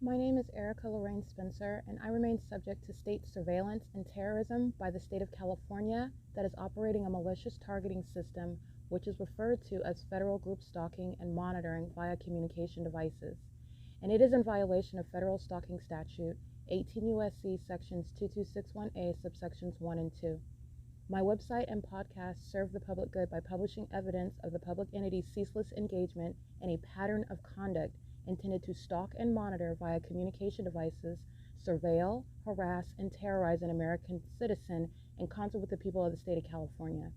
My name is Erica Lorraine Spencer, and I remain subject to state surveillance and terrorism by the state of California that is operating a malicious targeting system which is referred to as federal group stalking and monitoring via communication devices. And it is in violation of federal stalking statute 18 U.S.C. sections 2261A subsections 1 and 2. My website and podcast serve the public good by publishing evidence of the public entity's ceaseless engagement in a pattern of conduct intended to stalk and monitor via communication devices, surveil, harass, and terrorize an American citizen in concert with the people of the state of California.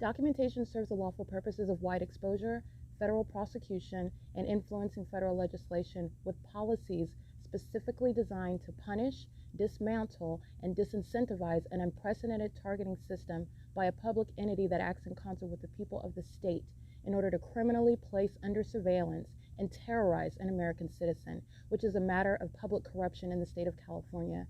Documentation serves the lawful purposes of wide exposure, federal prosecution, and influencing federal legislation with policies specifically designed to punish, dismantle, and disincentivize an unprecedented targeting system by a public entity that acts in concert with the people of the state in order to criminally place under surveillance and terrorize an American citizen, which is a matter of public corruption in the state of California.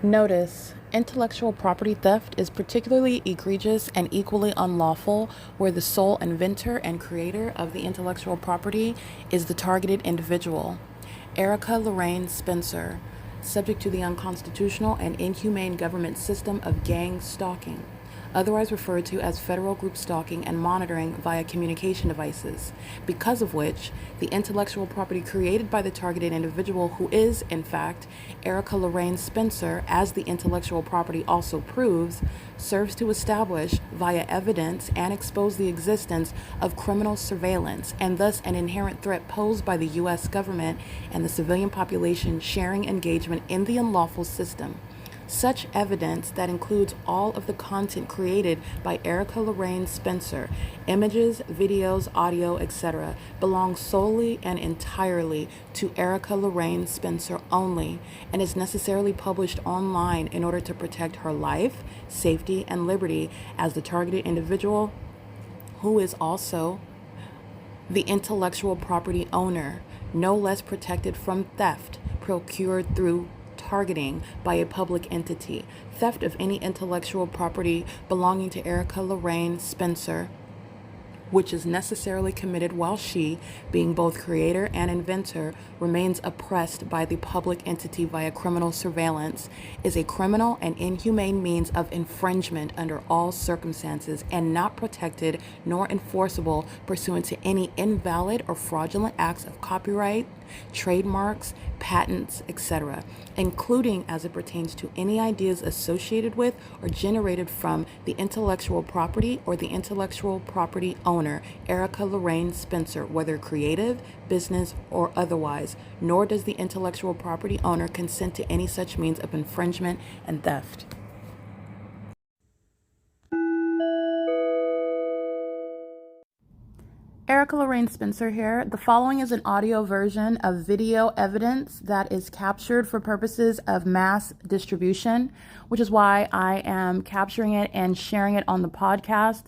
Notice: intellectual property theft is particularly egregious and equally unlawful where the sole inventor and creator of the intellectual property is the targeted individual. Erica Lorraine Spencer, subject to the unconstitutional and inhumane government system of gang stalking, otherwise referred to as federal group stalking and monitoring via communication devices, because of which the intellectual property created by the targeted individual, who is, in fact, Erica Lorraine Spencer, as the intellectual property also proves, serves to establish via evidence and expose the existence of criminal surveillance and thus an inherent threat posed by the U.S. government and the civilian population sharing engagement in the unlawful system. Such evidence that includes all of the content created by Erica Lorraine Spencer, images, videos, audio, etc., belongs solely and entirely to Erica Lorraine Spencer only and is necessarily published online in order to protect her life, safety, and liberty as the targeted individual, who is also the intellectual property owner, no less protected from theft procured through targeting by a public entity. Theft of any intellectual property belonging to Erica Lorraine Spencer, which is necessarily committed while she, being both creator and inventor, remains oppressed by the public entity via criminal surveillance, is a criminal and inhumane means of infringement under all circumstances and not protected nor enforceable pursuant to any invalid or fraudulent acts of copyright, trademarks, patents, etc., including as it pertains to any ideas associated with or generated from the intellectual property or the intellectual property owner, Erica Lorraine Spencer, whether creative, business, or otherwise, nor does the intellectual property owner consent to any such means of infringement and theft. Erica Lorraine Spencer here. The following is an audio version of video evidence that is captured for purposes of mass distribution, which is why I am capturing it and sharing it on the podcast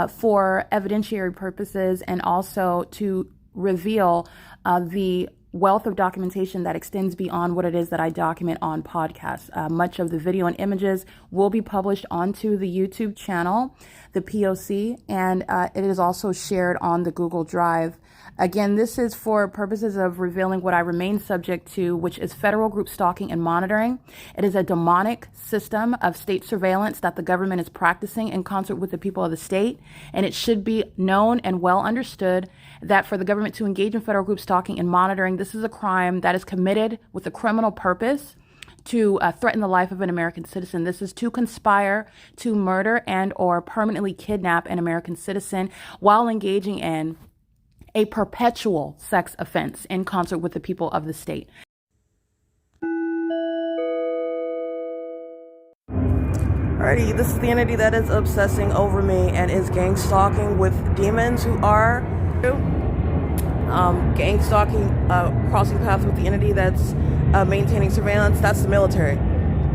for evidentiary purposes and also to reveal the wealth of documentation that extends beyond what it is that I document on podcasts. Much of the video and images will be published onto the YouTube channel, the P.O.C, and it is also shared on the Google Drive. Again, this is for purposes of revealing what I remain subject to, which is federal group stalking and monitoring. It is a demonic system of state surveillance that the government is practicing in concert with the people of the state, and it should be known and well understood that for the government to engage in federal group stalking and monitoring, this is a crime that is committed with a criminal purpose to threaten the life of an American citizen. This is to conspire to murder and or permanently kidnap an American citizen while engaging in a perpetual sex offense in concert with the people of the state. Alrighty, this is the entity that is obsessing over me and is gang stalking with demons who are gang stalking, crossing paths with the entity that's maintaining surveillance. That's the military.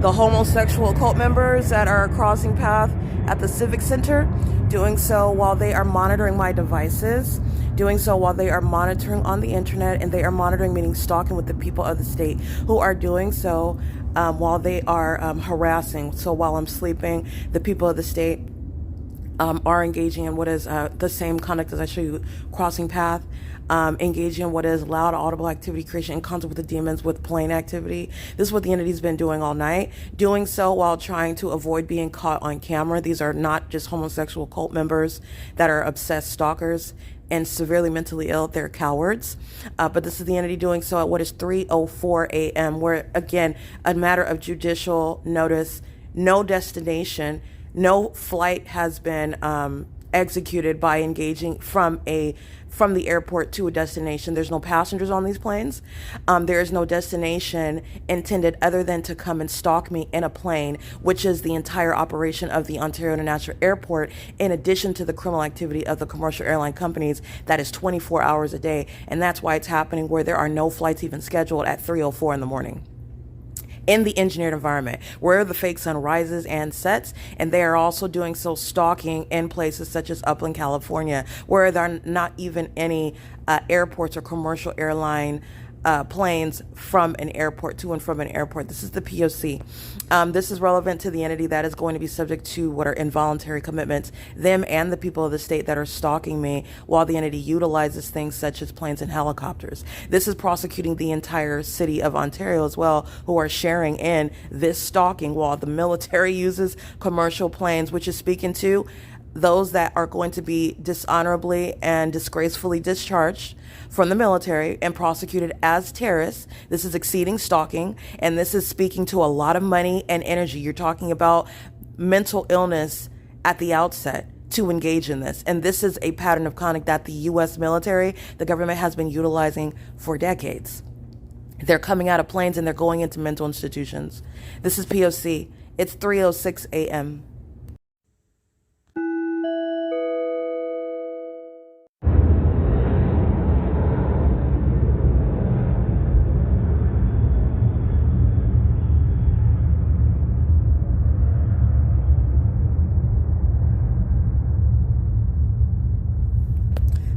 The homosexual cult members that are crossing path at the Civic Center, doing so while they are monitoring my devices, doing so while they are monitoring on the internet, and they are monitoring, meaning stalking with the people of the state, who are doing so while they are harassing. So while I'm sleeping, the people of the state are engaging in what is the same conduct as I show you, crossing path, engaging in what is loud audible activity creation in concert with the demons with plain activity. This is what the entity's been doing all night, doing so while trying to avoid being caught on camera. These are not just homosexual cult members that are obsessed stalkers and severely mentally ill. They're cowards. But this is the entity doing so at what is 3:04 a.m., where, again, a matter of judicial notice, no destination, no flight has been executed by engaging from the airport to a destination. There's no passengers on these planes. There is no destination intended other than to come and stalk me in a plane, which is the entire operation of the Ontario International Airport, in addition to the criminal activity of the commercial airline companies that is 24 hours a day. And that's why it's happening where there are no flights even scheduled at 3:04 in the morning. In the engineered environment where the fake sun rises and sets, and they are also doing so stalking in places such as Upland, California, where there are not even any airports or commercial airline planes from an airport to and from an airport. This is the P.O.C. This is relevant to the entity that is going to be subject to what are involuntary commitments, them and the people of the state that are stalking me, while the entity utilizes things such as planes and helicopters. This is prosecuting the entire city of Ontario as well, who are sharing in this stalking, while the military uses commercial planes, which is speaking to those that are going to be dishonorably and disgracefully discharged from the military and prosecuted as terrorists. This is exceeding stalking, and this is speaking to a lot of money and energy. You're talking about mental illness at the outset to engage in this. And this is a pattern of conduct that the U.S. military, the government, has been utilizing for decades. They're coming out of planes and they're going into mental institutions. This is P.O.C. It's 3:06 a.m.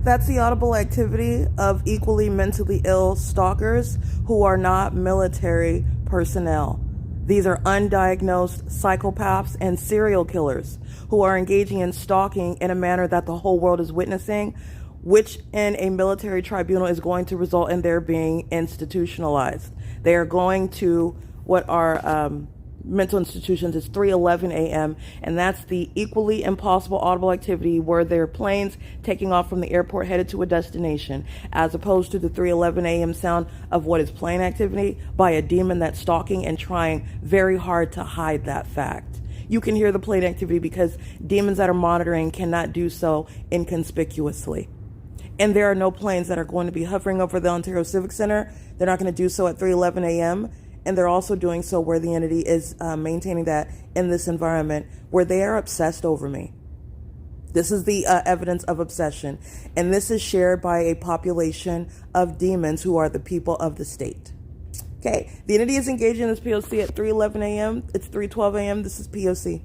That's the audible activity of equally mentally ill stalkers who are not military personnel. These are undiagnosed psychopaths and serial killers who are engaging in stalking in a manner that the whole world is witnessing, which in a military tribunal is going to result in their being institutionalized. They are going to what are mental institutions. It's 3:11 a.m. and that's the equally impossible audible activity where there are planes taking off from the airport headed to a destination, as opposed to the 3:11 a.m. sound of what is plane activity by a demon that's stalking and trying very hard to hide that fact. You can hear the plane activity because demons that are monitoring cannot do so inconspicuously. And there are no planes that are going to be hovering over the Ontario Civic Center. They're not going to do so at 3:11 a.m. And they're also doing so where the entity is maintaining that in this environment where they are obsessed over me. This is the evidence of obsession. And this is shared by a population of demons who are the people of the state. Okay, the entity is engaging in this P.O.C. at 3:11 a.m. It's 3:12 a.m. This is P.O.C.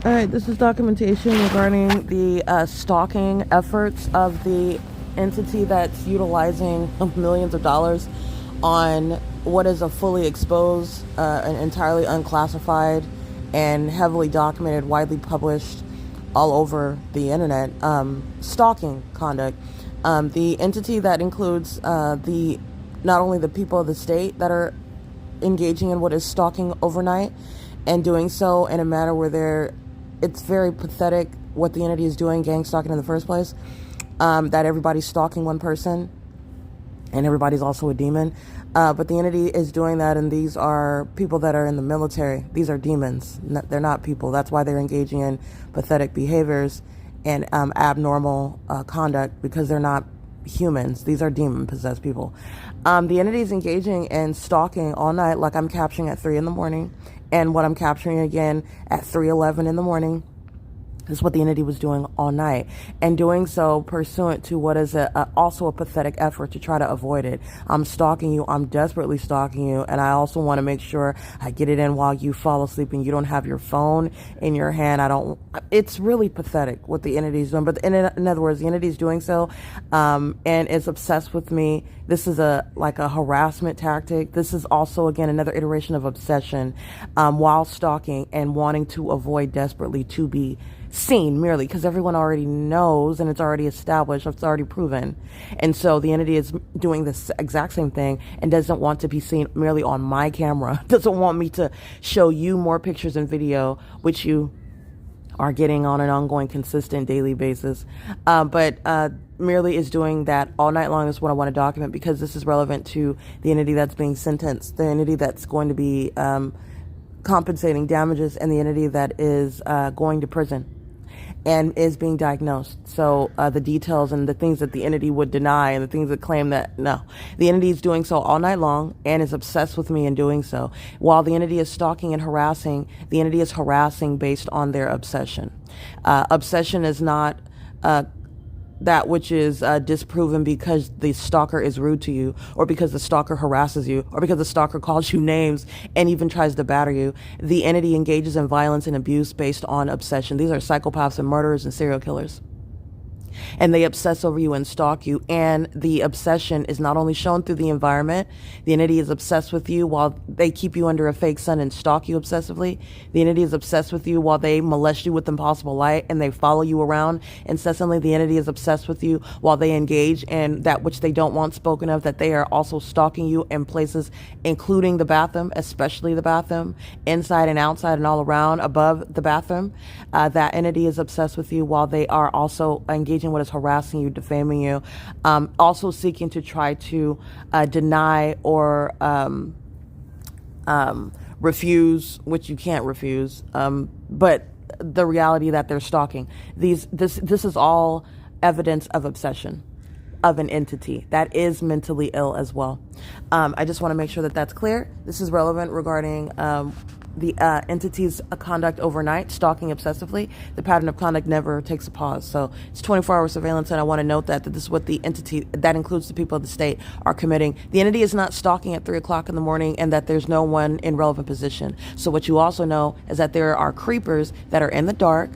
All right, this is documentation regarding the stalking efforts of the entity that's utilizing millions of dollars on what is a fully exposed and entirely unclassified and heavily documented, widely published all over the internet, stalking conduct. The entity that includes not only the people of the state that are engaging in what is stalking overnight and doing so in a manner where it's very pathetic what the entity is doing, gang stalking in the first place, that everybody's stalking one person and everybody's also a demon. But the entity is doing that, and these are people that are in the military. These are demons. They're not people. That's why they're engaging in pathetic behaviors and abnormal conduct, because they're not humans. These are demon-possessed people. The entity is engaging in stalking all night, like I'm capturing at 3 in the morning, and what I'm capturing again at 3:11 in the morning. This is what the entity was doing all night, and doing so pursuant to what is also a pathetic effort to try to avoid it. I'm stalking you. I'm desperately stalking you, and I also want to make sure I get it in while you fall asleep and you don't have your phone in your hand. It's really pathetic what the entity is doing, but in other words, the entity is doing so, and is obsessed with me. This is like a harassment tactic. This is also, again, another iteration of obsession, while stalking and wanting to avoid desperately to be seen, merely because everyone already knows and it's already established, it's already proven. And so the entity is doing this exact same thing and doesn't want to be seen merely on my camera, doesn't want me to show you more pictures and video, which you are getting on an ongoing, consistent, daily basis. But merely is doing that all night long is what I want to document, because this is relevant to the entity that's being sentenced, the entity that's going to be compensating damages, and the entity that is going to prison and is being diagnosed. So the details and the things that the entity would deny and the things that claim that, no. The entity is doing so all night long and is obsessed with me in doing so. While the entity is stalking and harassing, the entity is harassing based on their obsession. Obsession is not that which is disproven because the stalker is rude to you, or because the stalker harasses you, or because the stalker calls you names and even tries to batter you. The entity engages in violence and abuse based on obsession. These are psychopaths and murderers and serial killers. And they obsess over you and stalk you. And the obsession is not only shown through the environment. The entity is obsessed with you while they keep you under a fake sun and stalk you obsessively. The entity is obsessed with you while they molest you with impossible light and they follow you around incessantly. The entity is obsessed with you while they engage in that which they don't want spoken of, that they are also stalking you in places, including the bathroom, especially the bathroom, inside and outside and all around, above the bathroom. That entity is obsessed with you while they are also engaging what is harassing you, defaming you, also seeking to try to deny or refuse, which you can't refuse, but the reality that they're stalking. This is all evidence of obsession of an entity that is mentally ill as well. I just want to make sure that that's clear. This is relevant regarding the entity's conduct overnight, stalking obsessively. The pattern of conduct never takes a pause. So it's 24-hour surveillance, and I want to note that this is what the entity, that includes the people of the state, are committing. The entity is not stalking at 3 o'clock in the morning and that there's no one in relevant position. So what you also know is that there are creepers that are in the dark,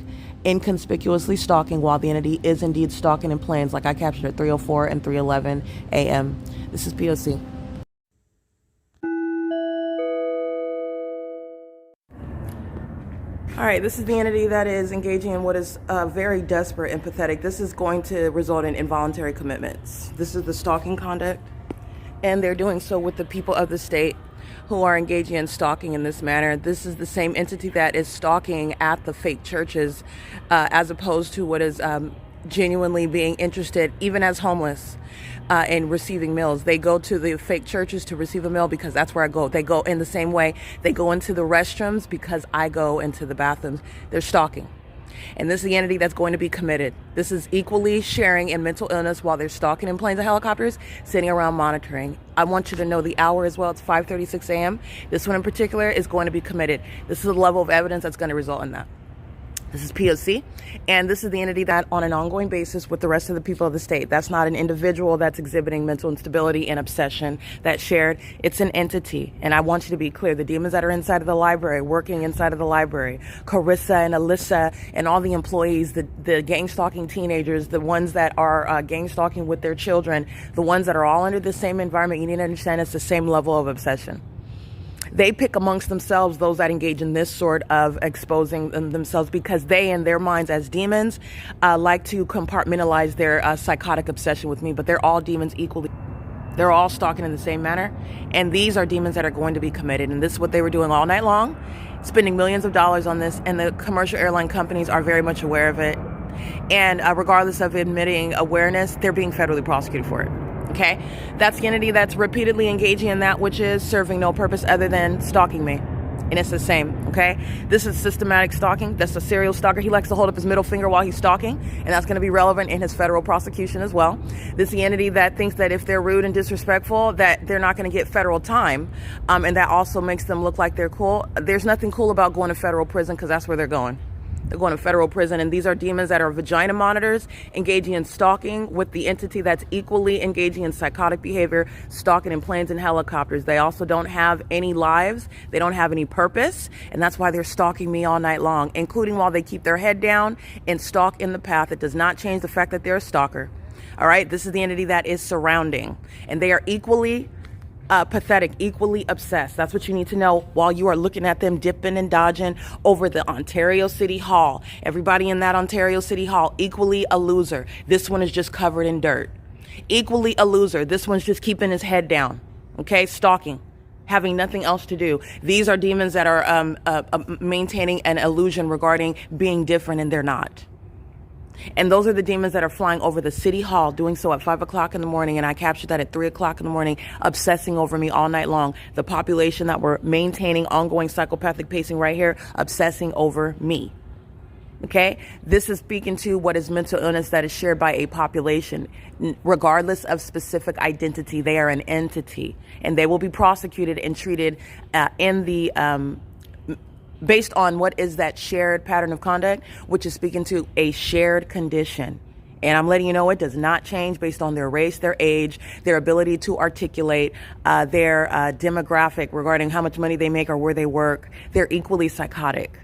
inconspicuously stalking, while the entity is indeed stalking in planes, like I captured at 3:04 and 3:11 a.m. This is P.O.C. All right, this is the entity that is engaging in what is very desperate and pathetic. This is going to result in involuntary commitments. This is the stalking conduct, and they're doing so with the people of the state who are engaging in stalking in this manner. This is the same entity that is stalking at the fake churches, as opposed to what is genuinely being interested, even as homeless, in receiving meals. They go to the fake churches to receive a meal because that's where I go. They go in the same way. They go into the restrooms because I go into the bathrooms. They're stalking. And this is the entity that's going to be committed. This is equally sharing in mental illness while they're stalking in planes and helicopters, sitting around monitoring. I want you to know the hour as well. It's 5:36 a.m. This one in particular is going to be committed. This is the level of evidence that's going to result in that. This is P.O.C. And this is the entity that on an ongoing basis with the rest of the people of the state. That's not an individual that's exhibiting mental instability and obsession that's shared. It's an entity. And I want you to be clear. The demons that are inside of the library, working inside of the library, Carissa and Alyssa and all the employees, the gang stalking teenagers, the ones that are gang stalking with their children, the ones that are all under the same environment, you need to understand it's the same level of obsession. They pick amongst themselves those that engage in this sort of exposing themselves because they, in their minds as demons, like to compartmentalize their psychotic obsession with me, but they're all demons equally. They're all stalking in the same manner, and these are demons that are going to be committed, and this is what they were doing all night long, spending millions of dollars on this, and the commercial airline companies are very much aware of it, and regardless of admitting awareness, they're being federally prosecuted for it. Okay, that's the entity that's repeatedly engaging in that which is serving no purpose other than stalking me. And it's the same, okay? This is systematic stalking. That's a serial stalker. He likes to hold up his middle finger while he's stalking, and that's going to be relevant in his federal prosecution as well. This is the entity that thinks that if they're rude and disrespectful, that they're not going to get federal time, and that also makes them look like they're cool. There's nothing cool about going to federal prison because that's where they're going. They're going to federal prison. And these are demons that are vagina monitors, engaging in stalking with the entity that's equally engaging in psychotic behavior, stalking in planes and helicopters. They also don't have any lives. They don't have any purpose. And that's why they're stalking me all night long, including while they keep their head down and stalk in the path. It does not change the fact that they're a stalker. All right. This is the entity that is surrounding, and they are equally pathetic, equally obsessed. That's what you need to know while you are looking at them dipping and dodging over the Ontario City Hall. Everybody in that Ontario City Hall, equally a loser. This one is just covered in dirt. Equally a loser. This one's just keeping his head down. Okay, stalking, having nothing else to do. These are demons that are maintaining an illusion regarding being different, and they're not. And those are the demons that are flying over the city hall, doing so at 5 o'clock in the morning. And I captured that at 3 o'clock in the morning, obsessing over me all night long. The population that were maintaining ongoing psychopathic pacing right here, obsessing over me. Okay, this is speaking to what is mental illness that is shared by a population, regardless of specific identity. They are an entity, and they will be prosecuted and treated in the based on what is that shared pattern of conduct, which is speaking to a shared condition. And I'm letting you know it does not change based on their race, their age, their ability to articulate, their demographic regarding how much money they make or where they work. They're equally psychotic.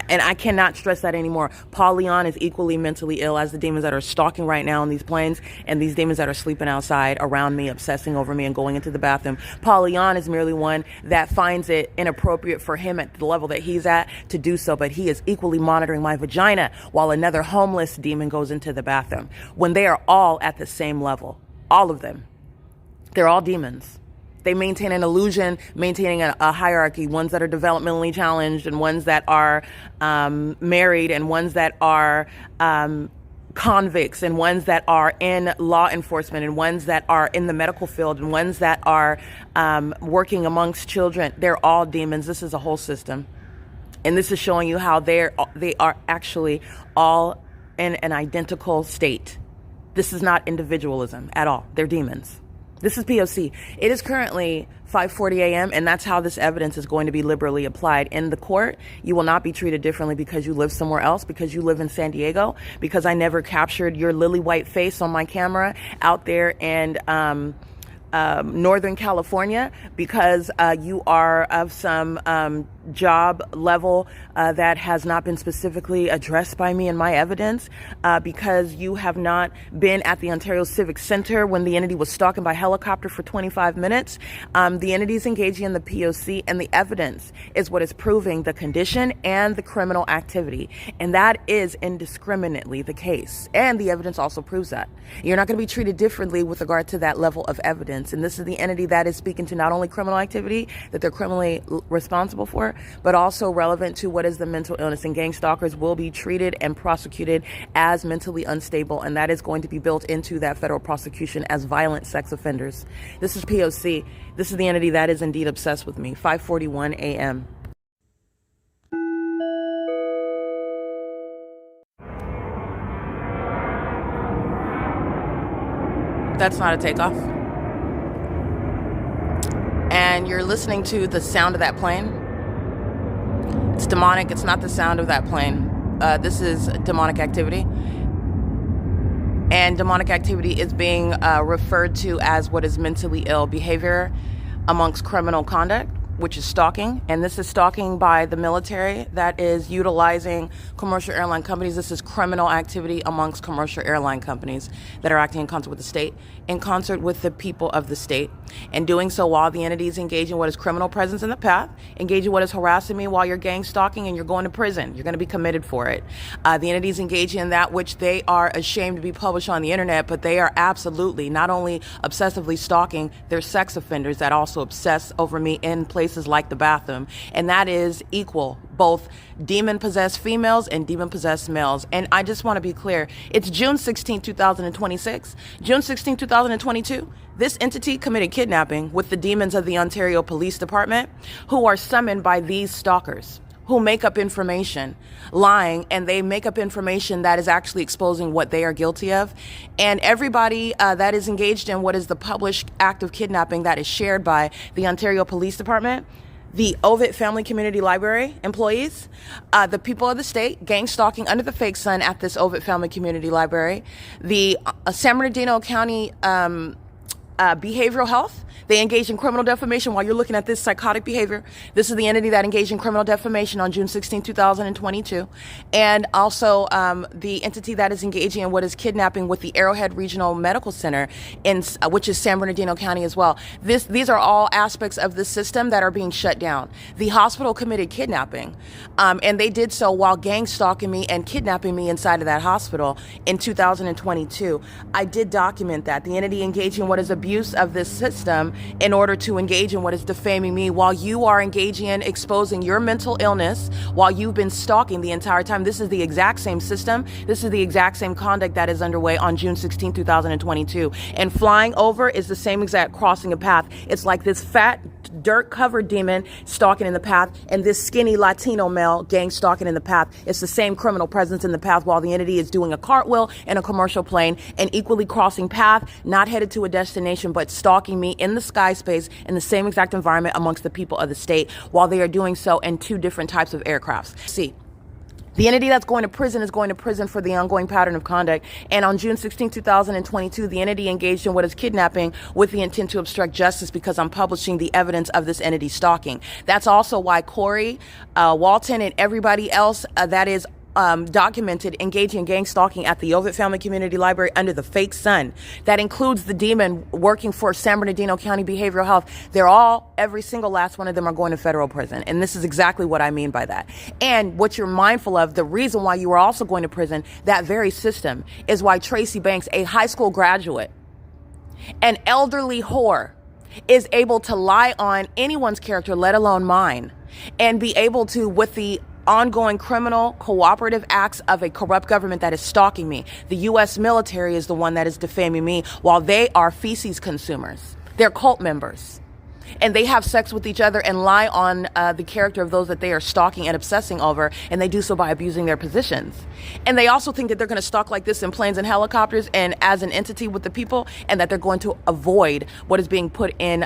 And I cannot stress that anymore. Leon is equally mentally ill as the demons that are stalking right now on these planes, and these demons that are sleeping outside around me, obsessing over me and going into the bathroom. Leon is merely one that finds it inappropriate for him at the level that he's at to do so, but he is equally monitoring my vagina while another homeless demon goes into the bathroom, when they are all at the same level. All of them. They're all demons. They maintain an illusion, maintaining a hierarchy, ones that are developmentally challenged and ones that are married and ones that are convicts and ones that are in law enforcement and ones that are in the medical field and ones that are working amongst children. They're all demons. This is a whole system. And this is showing you how they are actually all in an identical state. This is not individualism at all. They're demons. This is P.O.C. It is currently 5:40 a.m. and that's how this evidence is going to be liberally applied in the court. You will not be treated differently because you live somewhere else, because you live in San Diego, because I never captured your lily white face on my camera out there in Northern California, because you are of some job level that has not been specifically addressed by me in my evidence, because you have not been at the Ontario Civic Center when the entity was stalking by helicopter for 25 minutes. The entity is engaging in the P.O.C. and the evidence is what is proving the condition and the criminal activity. And that is indiscriminately the case. And the evidence also proves that. You're not going to be treated differently with regard to that level of evidence. And this is the entity that is speaking to not only criminal activity that they're criminally responsible for, but also relevant to what is the mental illness. And gang stalkers will be treated and prosecuted as mentally unstable, and that is going to be built into that federal prosecution as violent sex offenders. This is P.O.C. This is the entity that is indeed obsessed with me. 5:41 a.m. That's not a takeoff. And you're listening to the sound of that plane. It's demonic. It's not the sound of that plane. This is demonic activity. And demonic activity is being referred to as what is mentally ill behavior amongst criminal conduct, which is stalking. And this is stalking by the military that is utilizing commercial airline companies. This is criminal activity amongst commercial airline companies that are acting in concert with the state, in concert with the people of the state, and doing so while the entity is engaging what is criminal presence in the path, engaging what is harassing me while you're gang stalking, and you're going to prison. You're going to be committed for it. The entity is engaging in that which they are ashamed to be published on the internet, but they are absolutely not only obsessively stalking, they're sex offenders that also obsess over me in places like the bathroom. And that is equal, both demon-possessed females and demon-possessed males. And I just want to be clear, it's June 16, 2026. June 16, 2022, this entity committed kidnapping with the demons of the Ontario Police Department, who are summoned by these stalkers, who make up information, lying, and they make up information that is actually exposing what they are guilty of. And everybody that is engaged in what is the published act of kidnapping that is shared by the Ontario Police Department, the Ovid Family Community Library employees, the people of the state, gang stalking under the fake sun at this Ovid Family Community Library, the San Bernardino County Behavioral Health. They engaged in criminal defamation while you're looking at this psychotic behavior. This is the entity that engaged in criminal defamation on June 16, 2022. And also the entity that is engaging in what is kidnapping with the Arrowhead Regional Medical Center, which is San Bernardino County as well. These are all aspects of the system that are being shut down. The hospital committed kidnapping, and they did so while gang stalking me and kidnapping me inside of that hospital in 2022. I did document that. The entity engaging in what is abuse of this system in order to engage in what is defaming me while you are engaging in exposing your mental illness while you've been stalking the entire time. This is the exact same system. This is the exact same conduct that is underway on June 16, 2022. And flying over is the same exact crossing a path. It's like this fat, dirt-covered demon stalking in the path and this skinny Latino male gang stalking in the path. It's the same criminal presence in the path while the entity is doing a cartwheel in a commercial plane and equally crossing path, not headed to a destination, but stalking me in the sky space in the same exact environment amongst the people of the state while they are doing so in two different types of aircrafts. See, the entity that's going to prison is going to prison for the ongoing pattern of conduct. And on June 16, 2022, the entity engaged in what is kidnapping with the intent to obstruct justice because I'm publishing the evidence of this entity stalking. That's also why Corey, Walton, and everybody else that is documented engaging in gang stalking at the Ovid Family Community Library under the fake sun. That includes the demon working for San Bernardino County Behavioral Health. They're all, every single last one of them are going to federal prison. And this is exactly what I mean by that. And what you're mindful of, the reason why you are also going to prison, that very system is why Tracy Banks, a high school graduate, an elderly whore, is able to lie on anyone's character, let alone mine, and be able to, with the ongoing criminal cooperative acts of a corrupt government that is stalking me. The U.S. military is the one that is defaming me while they are feces consumers. They're cult members. And they have sex with each other and lie on the character of those that they are stalking and obsessing over, and they do so by abusing their positions. And they also think that they're going to stalk like this in planes and helicopters and as an entity with the people, and that they're going to avoid what is being put in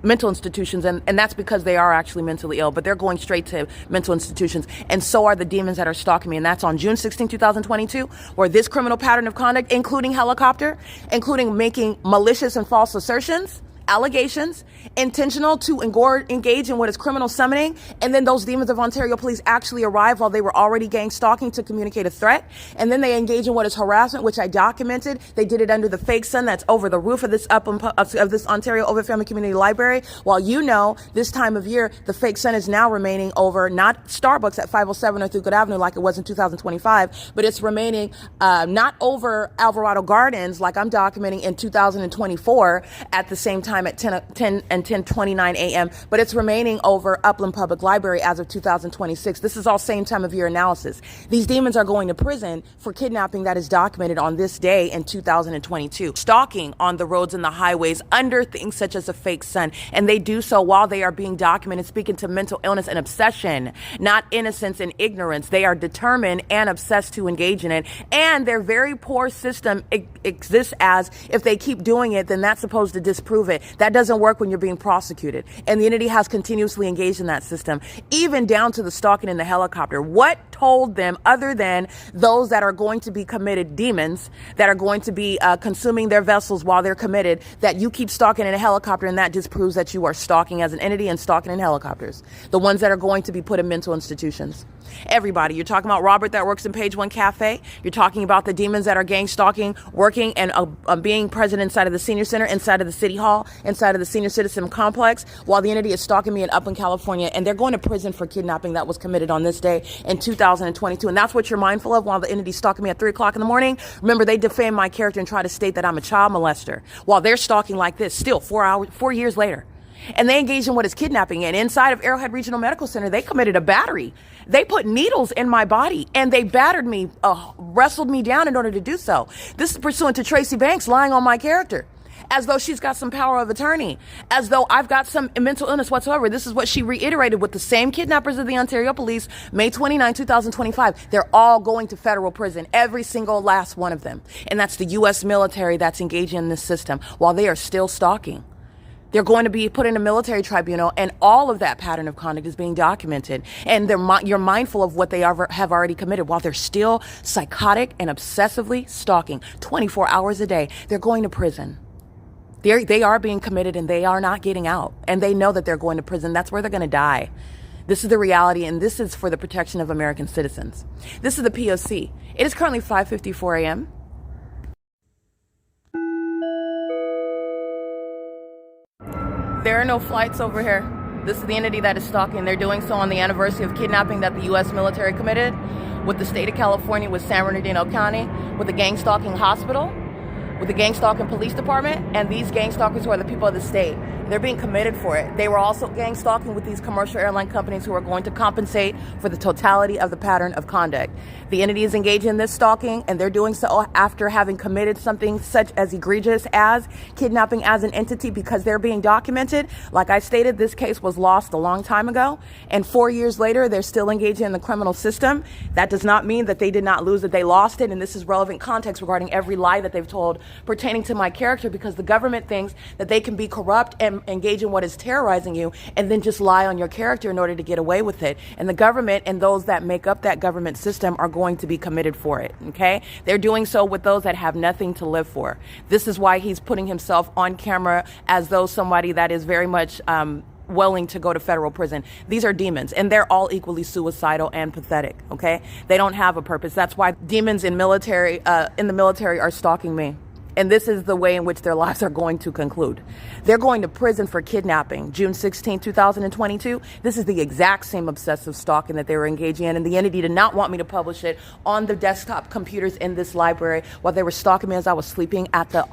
mental institutions, and that's because they are actually mentally ill, but they're going straight to mental institutions, and so are the demons that are stalking me. And that's on June 16, 2022, where this criminal pattern of conduct, including helicopter, including making malicious and false assertions, allegations, intentional to engage in what is criminal summoning, and then those demons of Ontario police actually arrive while they were already gang stalking to communicate a threat, and then they engage in what is harassment, which I documented. They did it under the fake sun that's over the roof of this of this Ontario Ovid Family Community Library. While you know this time of year the fake sun is now remaining over not Starbucks at 507 or Thurgood Avenue like it was in 2025, but it's remaining not over Alvarado Gardens like I'm documenting in 2024 at the same time at 10 and 10:29 a.m., but it's remaining over Upland Public Library as of 2026. This is all same time of year analysis. These demons are going to prison for kidnapping that is documented on this day in 2022. Stalking on the roads and the highways under things such as a fake sun, and they do so while they are being documented, speaking to mental illness and obsession, not innocence and ignorance. They are determined and obsessed to engage in it, and their very poor system exists as if they keep doing it, then that's supposed to disprove it. That doesn't work when you're being prosecuted. And the entity has continuously engaged in that system, even down to the stalking in the helicopter. What told them, other than those that are going to be committed demons, that are going to be consuming their vessels while they're committed, that you keep stalking in a helicopter, and that disproves that you are stalking as an entity and stalking in helicopters? The ones that are going to be put in mental institutions. Everybody. You're talking about Robert that works in Page One Cafe. You're talking about the demons that are gang stalking, working and being present inside of the senior center, inside of the city hall, inside of the senior citizen complex, while the entity is stalking me in Upland, California, and they're going to prison for kidnapping that was committed on this day in 2022. And that's what you're mindful of while the entity is stalking me at 3 o'clock in the morning. Remember, they defame my character and try to state that I'm a child molester while they're stalking like this still 4 years later. And they engaged in what is kidnapping. And inside of Arrowhead Regional Medical Center, they committed a battery. They put needles in my body and they battered me, wrestled me down in order to do so. This is pursuant to Tracy Banks lying on my character, as though she's got some power of attorney, as though I've got some mental illness whatsoever. This is what she reiterated with the same kidnappers of the Ontario Police, May 29, 2025. They're all going to federal prison, every single last one of them. And that's the U.S. military that's engaging in this system while they are still stalking. They're going to be put in a military tribunal, and all of that pattern of conduct is being documented. And you're mindful of what they have already committed while they're still psychotic and obsessively stalking 24 hours a day. They're going to prison. They are being committed, and they are not getting out. And they know that they're going to prison. That's where they're going to die. This is the reality, and this is for the protection of American citizens. This is the P.O.C. It is currently 5:54 a.m. There are no flights over here. This is the entity that is stalking. They're doing so on the anniversary of kidnapping that the U.S. military committed with the state of California, with San Bernardino County, with the gang stalking hospital, with the gang stalking police department, and these gang stalkers who are the people of the state. They're being committed for it. They were also gang stalking with these commercial airline companies who are going to compensate for the totality of the pattern of conduct. The entity is engaged in this stalking, and they're doing so after having committed something such as egregious as kidnapping as an entity, because they're being documented. Like I stated, this case was lost a long time ago, and 4 years later, they're still engaging in the criminal system. That does not mean that they did not lose it. They lost it, and this is relevant context regarding every lie that they've told pertaining to my character, because the government thinks that they can be corrupt and engage in what is terrorizing you and then just lie on your character in order to get away with it. And the government and those that make up that government system are going to be committed for it, okay? They're doing so with those that have nothing to live for. This is why he's putting himself on camera as though somebody that is very much willing to go to federal prison. These are demons, and they're all equally suicidal and pathetic, okay? They don't have a purpose. That's why demons in the military are stalking me. And this is the way in which their lives are going to conclude. They're going to prison for kidnapping, June 16, 2022. This is the exact same obsessive stalking that they were engaging in, and the entity did not want me to publish it on the desktop computers in this library while they were stalking me as I was sleeping at the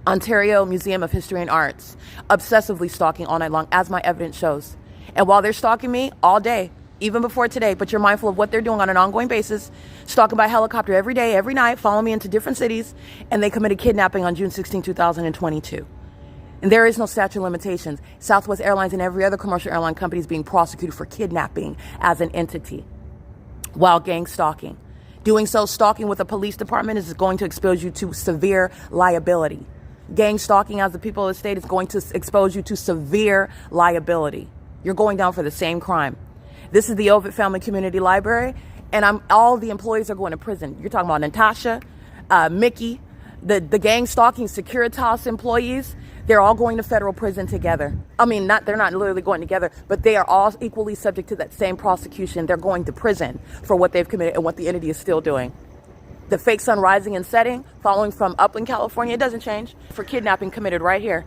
Ontario Museum of History and Arts, obsessively stalking all night long, as my evidence shows. And while they're stalking me all day, even before today, but you're mindful of what they're doing on an ongoing basis, stalking by helicopter every day, every night, following me into different cities, and they committed kidnapping on June 16, 2022. And there is no statute of limitations. Southwest Airlines and every other commercial airline company is being prosecuted for kidnapping as an entity while gang stalking. Doing so, stalking with a police department is going to expose you to severe liability. Gang stalking as the people of the state is going to expose you to severe liability. You're going down for the same crime. This is the Ovid Family Community Library, and all the employees are going to prison. You're talking about Natasha, Mickey, the gang stalking Securitas employees. They're all going to federal prison together. I mean, they're not literally going together, but they are all equally subject to that same prosecution. They're going to prison for what they've committed and what the entity is still doing. The fake sun rising and setting, following from Upland, California, it doesn't change. For kidnapping committed right here,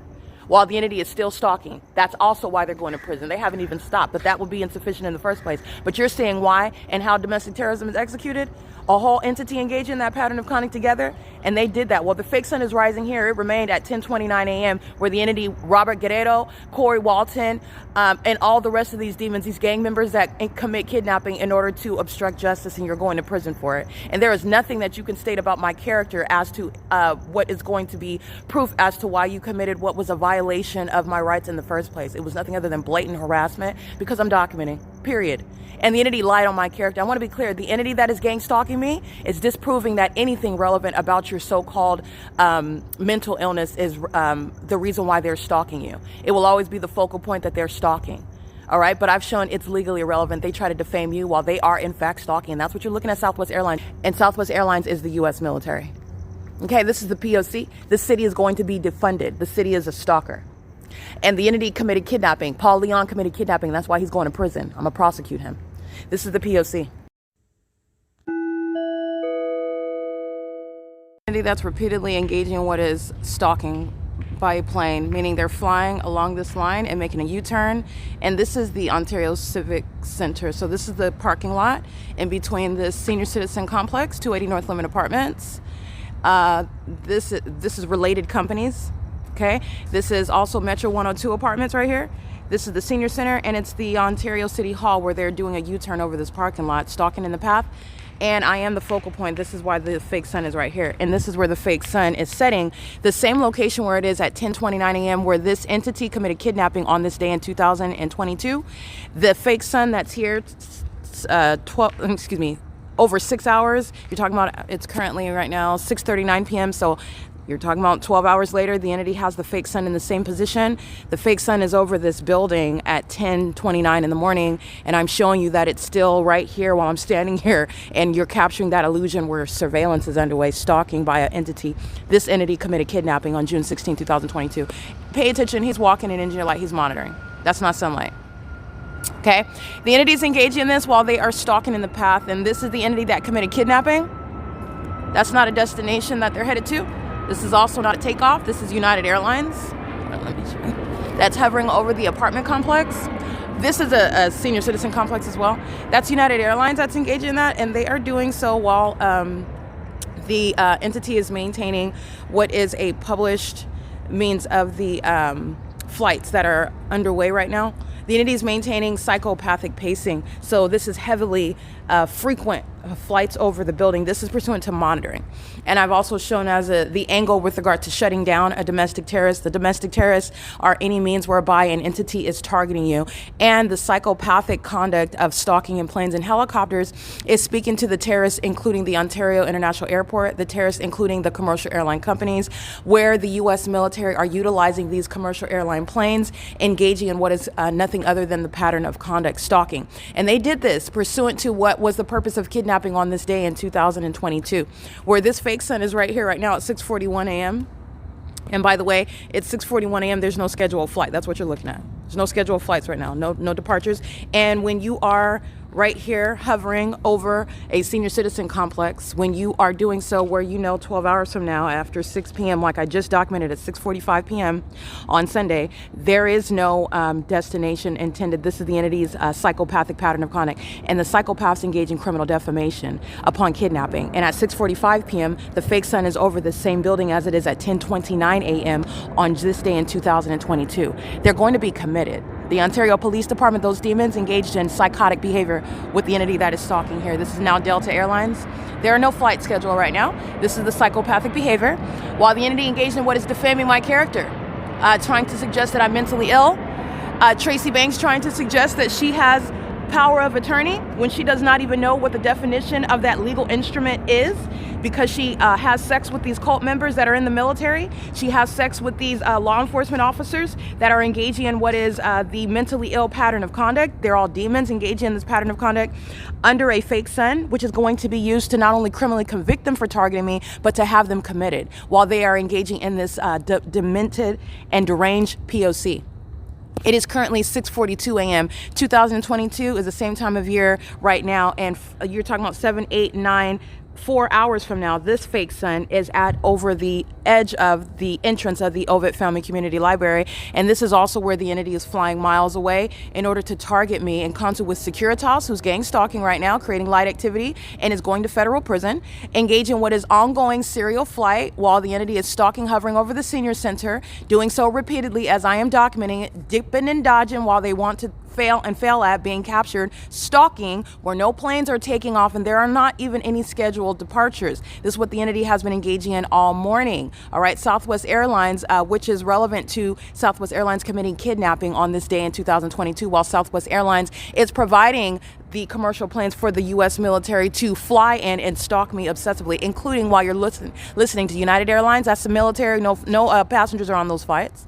while the entity is still stalking. That's also why they're going to prison. They haven't even stopped, but that would be insufficient in the first place. But you're seeing why and how domestic terrorism is executed. A whole entity engaged in that pattern of conduct together, and they did that. Well, the fake sun is rising here. It remained at 10:29 a.m., where the entity Robert Guerrero, Corey Walton, and all the rest of these demons, these gang members that commit kidnapping in order to obstruct justice, and you're going to prison for it. And there is nothing that you can state about my character as to what is going to be proof as to why you committed what was a violation of my rights in the first place. It was nothing other than blatant harassment, because I'm documenting, period. And the entity lied on my character. I want to be clear. The entity that is gang stalking me is disproving that anything relevant about your so-called mental illness is the reason why they're stalking you. It will always be the focal point that they're stalking. All right, but I've shown it's legally irrelevant. They try to defame you while they are in fact stalking. And that's what you're looking at Southwest Airlines. And Southwest Airlines is the U.S. military. Okay, this is the P.O.C. The city is going to be defunded. The city is a stalker. And the entity committed kidnapping. Paul Leon committed kidnapping. That's why he's going to prison. I'm going to prosecute him. This is the P.O.C. Entity that's repeatedly engaging in what is stalking by plane, meaning they're flying along this line and making a U-turn. And this is the Ontario Civic Center. So this is the parking lot in between the Senior Citizen Complex, 280 North Limit Apartments. This is related companies. Okay, this is also Metro 102 Apartments right here. This is the Senior Center, and it's the Ontario City Hall, where they're doing a U-turn over this parking lot, stalking in the path. And I am the focal point. This is why the fake sun is right here. And this is where the fake sun is setting. The same location where it is at 10:29 a.m. where this entity committed kidnapping on this day in 2022. The fake sun that's here, over 6 hours. You're talking about, it's currently right now 6:39 p.m. So You're talking about 12 hours later, the entity has the fake sun in the same position. The fake sun is over this building at 10:29 in the morning, and I'm showing you that it's still right here while I'm standing here, and you're capturing that illusion where surveillance is underway, stalking by an entity. This entity committed kidnapping on June 16, 2022. Pay attention, he's walking in engineer light, he's monitoring. That's not sunlight. Okay, the entity is engaging in this while they are stalking in the path, and this is the entity that committed kidnapping. That's not a destination that they're headed to. This is also not a takeoff. This is United Airlines. Let me show you. That's hovering over the apartment complex. This is a senior citizen complex as well. That's United Airlines that's engaging in that, and they are doing so while the entity is maintaining what is a published means of the flights that are underway right now. The entity is maintaining psychopathic pacing, so this is heavily frequent flights over the building. This is pursuant to monitoring. And I've also shown as the angle with regard to shutting down a domestic terrorist. The domestic terrorists are any means whereby an entity is targeting you. And the psychopathic conduct of stalking in planes and helicopters is speaking to the terrorists, including the Ontario International Airport, the terrorists, including the commercial airline companies, where the U.S. military are utilizing these commercial airline planes, engaging in what is nothing other than the pattern of conduct, stalking. And they did this pursuant to what was the purpose of kidnapping on this day in 2022, where this fake sun is right here right now at 6:41 a.m. And by the way, it's 6:41 a.m. There's no scheduled flight. That's what you're looking at. There's no scheduled flights right now, no departures. And when you are right here hovering over a senior citizen complex, when you are doing so where 12 hours from now after 6 p.m., like I just documented at 6:45 p.m. on Sunday, there is no destination intended. This is the entity's psychopathic pattern of conduct, and the psychopaths engage in criminal defamation upon kidnapping. And at 6:45 p.m., the fake sun is over the same building as it is at 10:29 a.m. on this day in 2022. They're going to be committed. The Ontario Police Department, those demons, engaged in psychotic behavior with the entity that is stalking here. This is now Delta Airlines. There are no flights scheduled right now. This is the psychopathic behavior. While the entity engaged in what is defaming my character, trying to suggest that I'm mentally ill. Tracy Banks trying to suggest that she has power of attorney when she does not even know what the definition of that legal instrument is, because she has sex with these cult members that are in the military. She has sex with these law enforcement officers that are engaging in what is the mentally ill pattern of conduct. They're all demons engaging in this pattern of conduct under a fake sun, which is going to be used to not only criminally convict them for targeting me, but to have them committed while they are engaging in this demented and deranged P.O.C. It is currently 6:42 a.m. 2022 is the same time of year right now, and you're talking about 7, 8, 9, 4 hours from now, this fake sun is at over the edge of the entrance of the Ovid Family Community Library. And this is also where the entity is flying miles away in order to target me in concert with Securitas, who's gang stalking right now, creating light activity, and is going to federal prison, engage in what is ongoing serial flight while the entity is stalking, hovering over the senior center, doing so repeatedly as I am documenting it, dipping and dodging while they want to fail at being captured, stalking where no planes are taking off and there are not even any scheduled departures. This is what the entity has been engaging in all morning. All right, Southwest Airlines, which is relevant to Southwest Airlines committing kidnapping on this day in 2022, while Southwest Airlines is providing the commercial planes for the U.S. military to fly in and stalk me obsessively, including while you're listening to United Airlines. That's the military. No passengers are on those flights.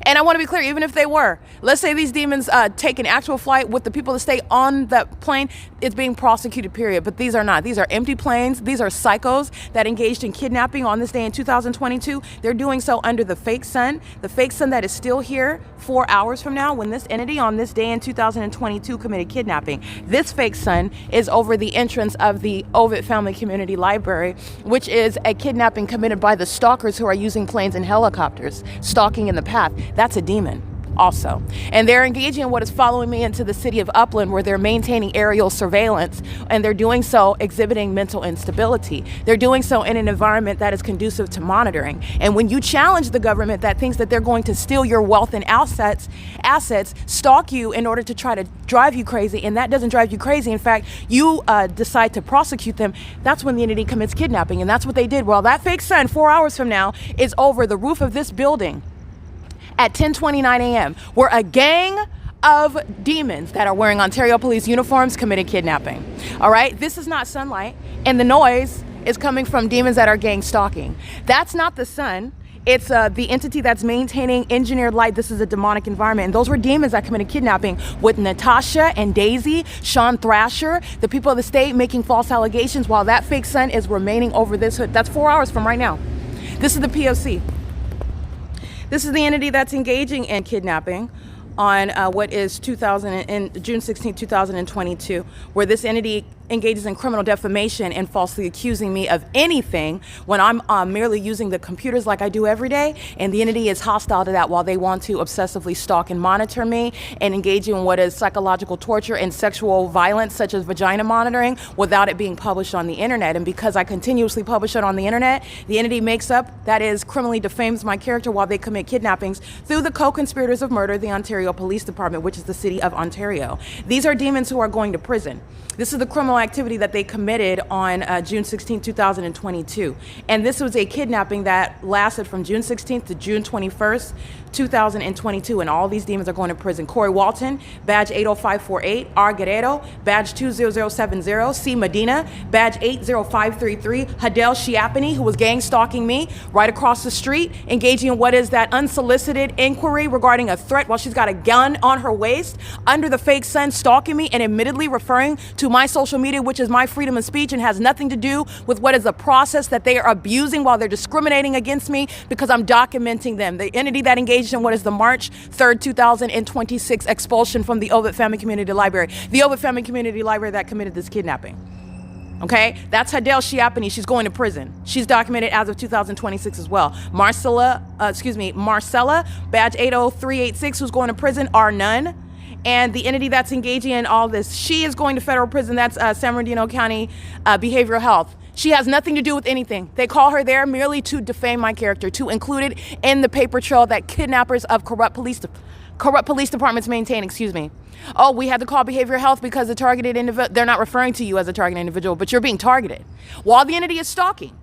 And I want to be clear, even if they were, let's say these demons take an actual flight with the people that stay on that plane, it's being prosecuted, period. But these are not. These are empty planes. These are psychos that engaged in kidnapping on this day in 2022. They're doing so under the fake sun that is still here 4 hours from now when this entity on this day in 2022 committed kidnapping. This fake sun is over the entrance of the Ovid Family Community Library, which is a kidnapping committed by the stalkers who are using planes and helicopters, stalking in the path. That's a demon also. And they're engaging in what is following me into the city of Upland, where they're maintaining aerial surveillance, and they're doing so exhibiting mental instability. They're doing so in an environment that is conducive to monitoring. And when you challenge the government that thinks that they're going to steal your wealth and assets, stalk you in order to try to drive you crazy, and that doesn't drive you crazy, in fact, you decide to prosecute them, that's when the entity commits kidnapping. And that's what they did. Well, that fake sun 4 hours from now is over the roof of this building at 10:29 a.m., where a gang of demons that are wearing Ontario police uniforms committed kidnapping. All right, this is not sunlight, and the noise is coming from demons that are gang stalking. That's not the sun. It's the entity that's maintaining engineered light. This is a demonic environment. And those were demons that committed kidnapping with Natasha and Daisy, Sean Thrasher, the people of the state making false allegations while that fake sun is remaining over this hood. That's 4 hours from right now. This is the P.O.C. This is the entity that's engaging in kidnapping on what is June 16, 2022, where this entity engages in criminal defamation and falsely accusing me of anything when I'm merely using the computers like I do every day, and the entity is hostile to that while they want to obsessively stalk and monitor me and engage in what is psychological torture and sexual violence such as vagina monitoring without it being published on the internet. And because I continuously publish it on the internet, the entity makes up, that is, criminally defames my character while they commit kidnappings through the co-conspirators of murder, the Ontario Police Department, which is the city of Ontario. These are demons who are going to prison. This is the criminal activity that they committed on June 16, 2022. And this was a kidnapping that lasted from June 16th to June 21st, 2022. And all these demons are going to prison. Corey Walton, badge 80548. R. Guerrero, badge 20070. C. Medina, badge 80533. Hadel Shiapani, who was gang stalking me right across the street, engaging in what is that unsolicited inquiry regarding a threat while she's got a gun on her waist, under the fake sun, stalking me and admittedly referring to my social media, which is my freedom of speech and has nothing to do with what is a process that they are abusing while they're discriminating against me because I'm documenting them. The entity that engaged in what is the March 3rd, 2026 expulsion from the Ovid Family Community Library. The Ovid Family Community Library that committed this kidnapping. Okay, that's Hadel Shiapani. She's going to prison. She's documented as of 2026 as well. Marcela, badge 80386, who's going to prison, are none. And the entity that's engaging in all this, she is going to federal prison. That's San Bernardino County Behavioral Health. She has nothing to do with anything. They call her there merely to defame my character, to include it in the paper trail that kidnappers of corrupt police departments maintain. Oh, we had to call behavioral health because the targeted individual, they're not referring to you as a targeted individual, but you're being targeted while the entity is stalking.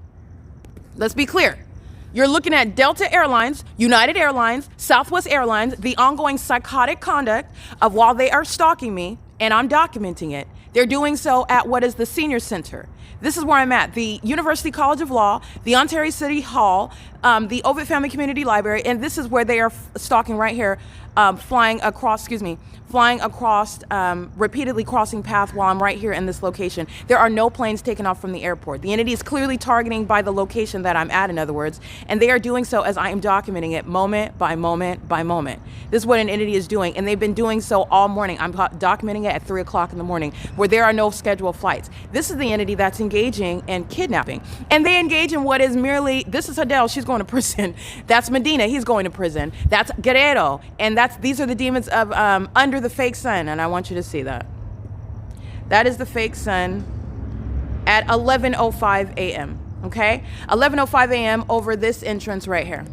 Let's be clear. You're looking at Delta Airlines, United Airlines, Southwest Airlines, the ongoing psychotic conduct of while they are stalking me, and I'm documenting it. They're doing so at what is the Senior Center. This is where I'm at. The University College of Law, the Ontario City Hall, the Ovid Family Community Library, and this is where they are stalking right here, flying across, repeatedly crossing path while I'm right here in this location. There are no planes taken off from the airport. The entity is clearly targeting by the location that I'm at, in other words, and they are doing so as I am documenting it moment by moment by moment. This is what an entity is doing, and they've been doing so all morning. I'm documenting it at 3 o'clock in the morning, where there are no scheduled flights. This is the entity that's engaging in kidnapping, and they engage in what is merely, this is Hadel, she's going to prison. That's Medina, he's going to prison. That's Guerrero, and these are the demons of under the fake sun, and I want you to see that. That is the fake sun at 11:05 a.m. Okay, 11:05 a.m. over this entrance right here.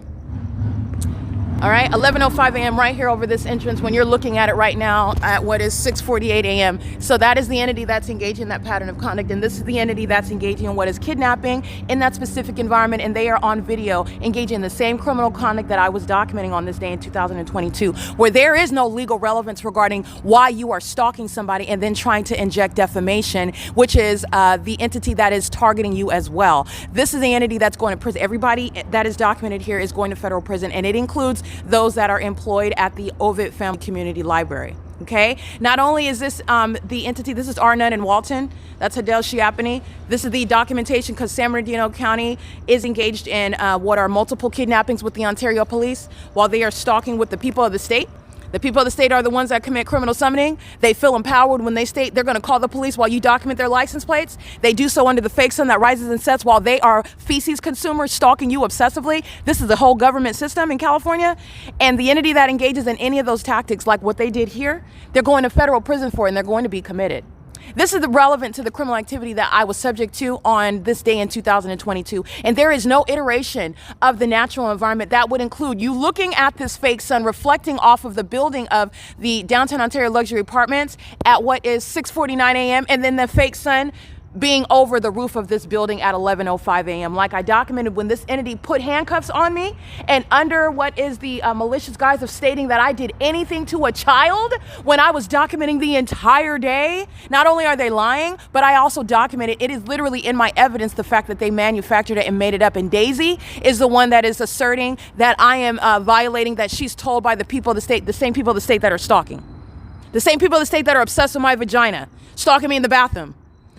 All right, 11:05 a.m. right here over this entrance when you're looking at it right now at what is 6:48 a.m. So that is the entity that's engaging in that pattern of conduct, and this is the entity that's engaging in what is kidnapping in that specific environment, and they are on video engaging in the same criminal conduct that I was documenting on this day in 2022, where there is no legal relevance regarding why you are stalking somebody and then trying to inject defamation, which is the entity that is targeting you as well. This is the entity that's going to prison. Everybody that is documented here is going to federal prison, and it includes those that are employed at the Ovid Family Community Library. Okay, not only is this the entity, this is Arnett and Walton, that's Hadel Shiapani. This is the documentation because San Bernardino County is engaged in what are multiple kidnappings with the Ontario police while they are stalking with the people of the state. The people of the state are the ones that commit criminal summoning. They feel empowered when they state they're going to call the police while you document their license plates. They do so under the fake sun that rises and sets while they are feces consumers stalking you obsessively. This is the whole government system in California. And the entity that engages in any of those tactics, like what they did here, they're going to federal prison for it, and they're going to be committed. This is relevant to the criminal activity that I was subject to on this day in 2022. And there is no iteration of the natural environment that would include you looking at this fake sun reflecting off of the building of the Downtown Ontario Luxury Apartments at what is 6:49 a.m. and then the fake sun being over the roof of this building at 11:05 a.m. Like I documented, when this entity put handcuffs on me and under what is the malicious guise of stating that I did anything to a child when I was documenting the entire day. Not only are they lying, but I also documented, it is literally in my evidence, the fact that they manufactured it and made it up. And Daisy is the one that is asserting that I am violating, that she's told by the people of the state, the same people of the state that are stalking. The same people of the state that are obsessed with my vagina, stalking me in the bathroom,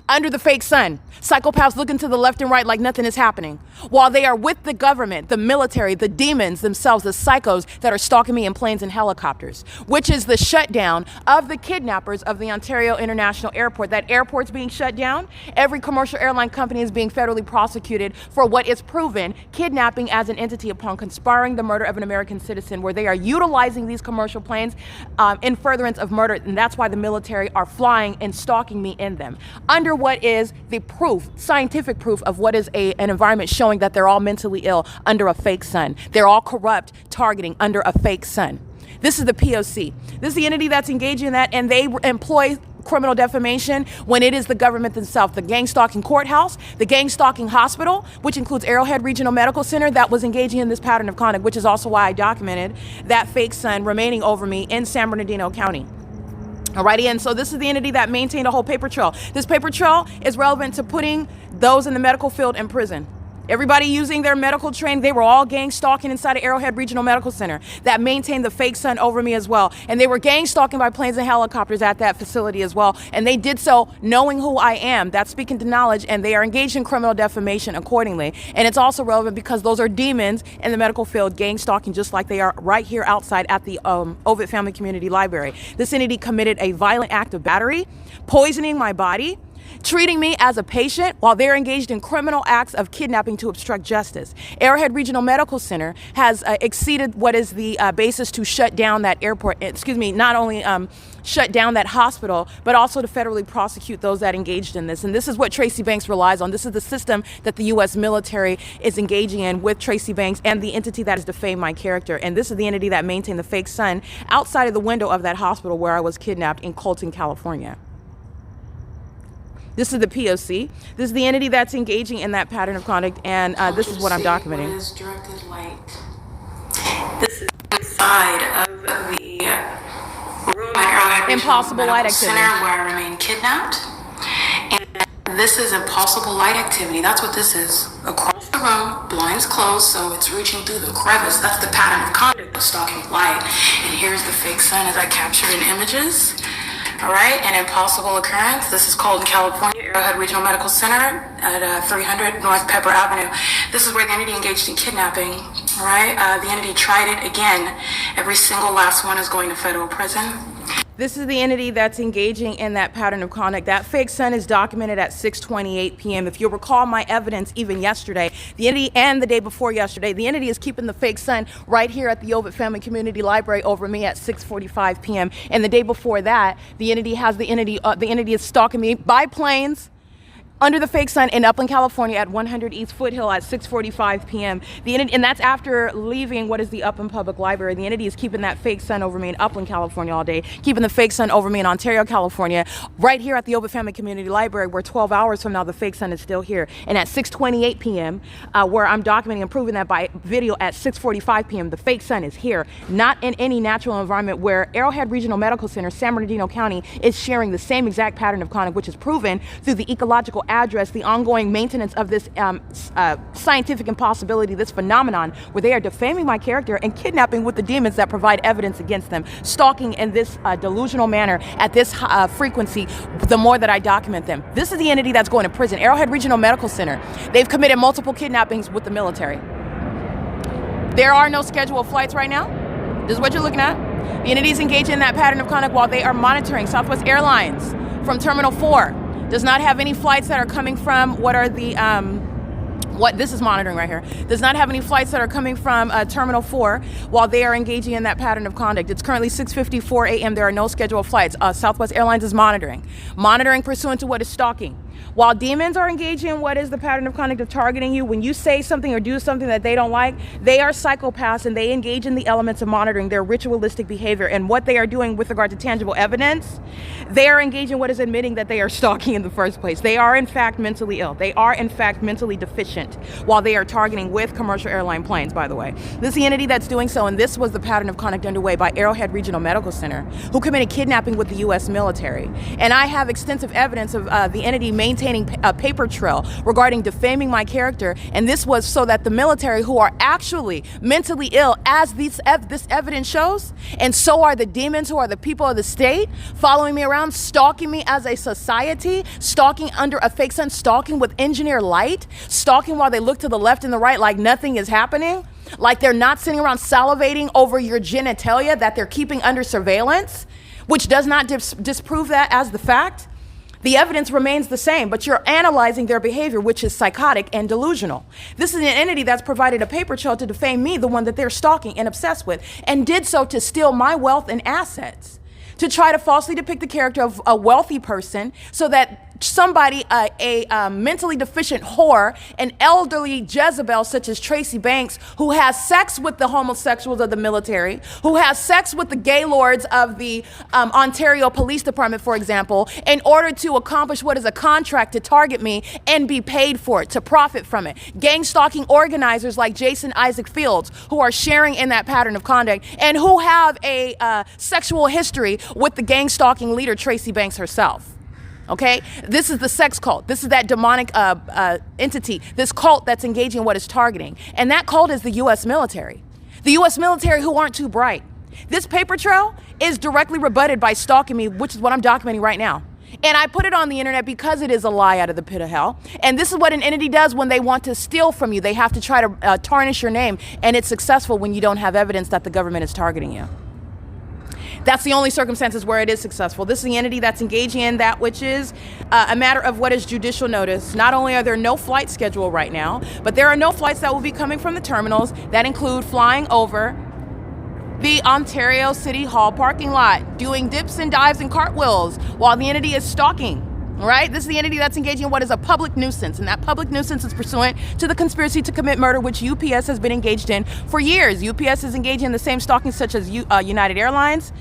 under the fake sun. Psychopaths looking to the left and right like nothing is happening, while they are with the government, the military, the demons themselves, the psychos that are stalking me in planes and helicopters, which is the shutdown of the kidnappers of the Ontario International Airport. That airport's being shut down. Every commercial airline company is being federally prosecuted for what is proven kidnapping as an entity upon conspiring the murder of an American citizen, where they are utilizing these commercial planes in furtherance of murder. And that's why the military are flying and stalking me in them, under what is the proof, scientific proof of what is an environment showing that they're all mentally ill under a fake sun. They're all corrupt, targeting under a fake sun. This is the P.O.C. This is the entity that's engaging in that, and they employ criminal defamation when it is the government themselves. The gang stalking courthouse, the gang stalking hospital, which includes Arrowhead Regional Medical Center, that was engaging in this pattern of conduct, which is also why I documented that fake sun remaining over me in San Bernardino County. Alrighty, and so this is the entity that maintained a whole paper trail. This paper trail is relevant to putting those in the medical field in prison. Everybody using their medical training, they were all gang stalking inside of Arrowhead Regional Medical Center that maintained the fake sun over me as well. And they were gang stalking by planes and helicopters at that facility as well. And they did so knowing who I am. That's speaking to knowledge, and they are engaged in criminal defamation accordingly. And it's also relevant because those are demons in the medical field gang stalking, just like they are right here outside at the Ovid Family Community Library. This entity committed a violent act of battery, poisoning my body, treating me as a patient while they're engaged in criminal acts of kidnapping to obstruct justice. Arrowhead Regional Medical Center has exceeded what is the basis to shut down that airport, not only shut down that hospital, but also to federally prosecute those that engaged in this. And this is what Tracy Banks relies on. This is the system that the U.S. military is engaging in with Tracy Banks and the entity that has defamed my character. And this is the entity that maintained the fake sun outside of the window of that hospital where I was kidnapped in Colton, California. This is the P.O.C. This is the entity that's engaging in that pattern of conduct, and this is what I'm documenting. What is directed light? This is inside of the room at Arrowhead Impossible light activity. Center where I remain kidnapped. And this is impossible light activity. That's what this is. Across the room, blinds closed, so it's reaching through the crevice. That's the pattern of conduct of stalking light. And here's the fake sun as I captured in images. All right, an impossible occurrence. This is Colton, California, Arrowhead Regional Medical Center at 300 North Pepper Avenue. This is where the entity engaged in kidnapping. All right, the entity tried it again. Every single last one is going to federal prison. This is the entity that's engaging in that pattern of conduct. That fake sun is documented at 6:28 p.m. If you'll recall my evidence even yesterday, the entity, and the day before yesterday, the entity is keeping the fake sun right here at the Ovid Family Community Library over me at 6:45 p.m. And the day before that, the entity is stalking me by planes, under the fake sun in Upland, California at 100 East Foothill at 6:45 p.m. And that's after leaving what is the Upland Public Library. The entity is keeping that fake sun over me in Upland, California all day, keeping the fake sun over me in Ontario, California, right here at the Ovid Family Community Library, where 12 hours from now the fake sun is still here. And at 6:28 p.m., where I'm documenting and proving that by video at 6:45 p.m., the fake sun is here, not in any natural environment, where Arrowhead Regional Medical Center, San Bernardino County, is sharing the same exact pattern of conduct, which is proven through the ecological address, the ongoing maintenance of this scientific impossibility, this phenomenon where they are defaming my character and kidnapping with the demons that provide evidence against them, stalking in this delusional manner at this frequency, the more that I document them. This is the entity that's going to prison. Arrowhead Regional Medical Center. They've committed multiple kidnappings with the military. There are no scheduled flights right now. This is what you're looking at. The entities engaging in that pattern of conduct while they are monitoring Southwest Airlines from Terminal 4. Does not have any flights that are coming from what this is monitoring right here. Does not have any flights that are coming from Terminal 4 while they are engaging in that pattern of conduct. It's currently 6:54 a.m. There are no scheduled flights. Southwest Airlines is monitoring pursuant to what is stalking. While demons are engaging in what is the pattern of conduct of targeting you, when you say something or do something that they don't like, they are psychopaths and they engage in the elements of monitoring their ritualistic behavior. And what they are doing with regard to tangible evidence, they are engaging in what is admitting that they are stalking in the first place. They are in fact mentally ill. They are in fact mentally deficient while they are targeting with commercial airline planes, by the way. This is the entity that's doing so, and this was the pattern of conduct underway by Arrowhead Regional Medical Center, who committed kidnapping with the U.S. military. And I have extensive evidence of the entity maintaining a paper trail regarding defaming my character, and this was so that the military, who are actually mentally ill, as this evidence shows, and so are the demons who are the people of the state, following me around, stalking me as a society, stalking under a fake sun, stalking with engineer light, stalking while they look to the left and the right like nothing is happening, like they're not sitting around salivating over your genitalia that they're keeping under surveillance, which does not disprove that as the fact. The evidence remains the same, but you're analyzing their behavior, which is psychotic and delusional. This is an entity that's provided a paper trail to defame me, the one that they're stalking and obsessed with, and did so to steal my wealth and assets, to try to falsely depict the character of a wealthy person so that somebody, a mentally deficient whore, an elderly Jezebel such as Tracy Banks, who has sex with the homosexuals of the military, who has sex with the gay lords of the Ontario Police Department, for example, in order to accomplish what is a contract to target me and be paid for it, to profit from it. Gang stalking organizers like Jason Isaac Fields, who are sharing in that pattern of conduct and who have a sexual history with the gang stalking leader, Tracy Banks herself. Okay, this is the sex cult. This is that demonic entity, this cult that's engaging in what is targeting. And that cult is the U.S. military. The U.S. military, who aren't too bright. This paper trail is directly rebutted by stalking me, which is what I'm documenting right now. And I put it on the internet because it is a lie out of the pit of hell. And this is what an entity does when they want to steal from you. They have to try to tarnish your name. And it's successful when you don't have evidence that the government is targeting you. That's the only circumstances where it is successful. This is the entity that's engaging in that which is a matter of what is judicial notice. Not only are there no flights scheduled right now, but there are no flights that will be coming from the terminals that include flying over the Ontario City Hall parking lot, doing dips and dives and cartwheels while the entity is stalking. All right, this is the entity that's engaging in what is a public nuisance, and that public nuisance is pursuant to the conspiracy to commit murder, which UPS has been engaged in for years. UPS is engaging in the same stalking such as United Airlines,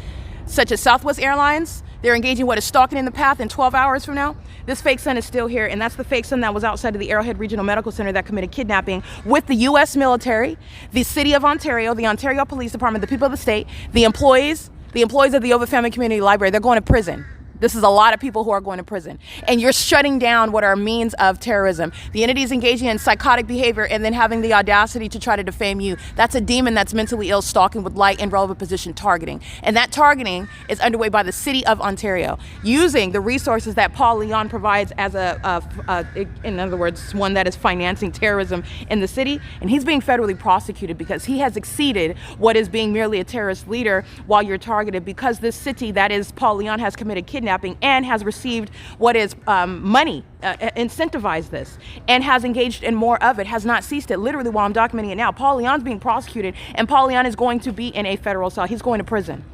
such as Southwest Airlines. They're engaging in what is stalking in the path in 12 hours from now. This fake son is still here, and that's the fake son that was outside of the Arrowhead Regional Medical Center that committed kidnapping with the U.S. military, the City of Ontario, the Ontario Police Department, the people of the state, the employees of the Ovid Family Community Library. They're going to prison. This is a lot of people who are going to prison. And you're shutting down what are means of terrorism. The entity is engaging in psychotic behavior and then having the audacity to try to defame you. That's a demon that's mentally ill, stalking with light and relevant position targeting. And that targeting is underway by the City of Ontario, using the resources that Paul Leon provides as in other words, one that is financing terrorism in the city. And he's being federally prosecuted because he has exceeded what is being merely a terrorist leader while you're targeted, because this city that is Paul Leon has committed kidnapping and has received what is money, incentivized this, and has engaged in more of it, has not ceased it. Literally, while I'm documenting it now, Paul Leon's being prosecuted, and Paul Leon is going to be in a federal cell. He's going to prison.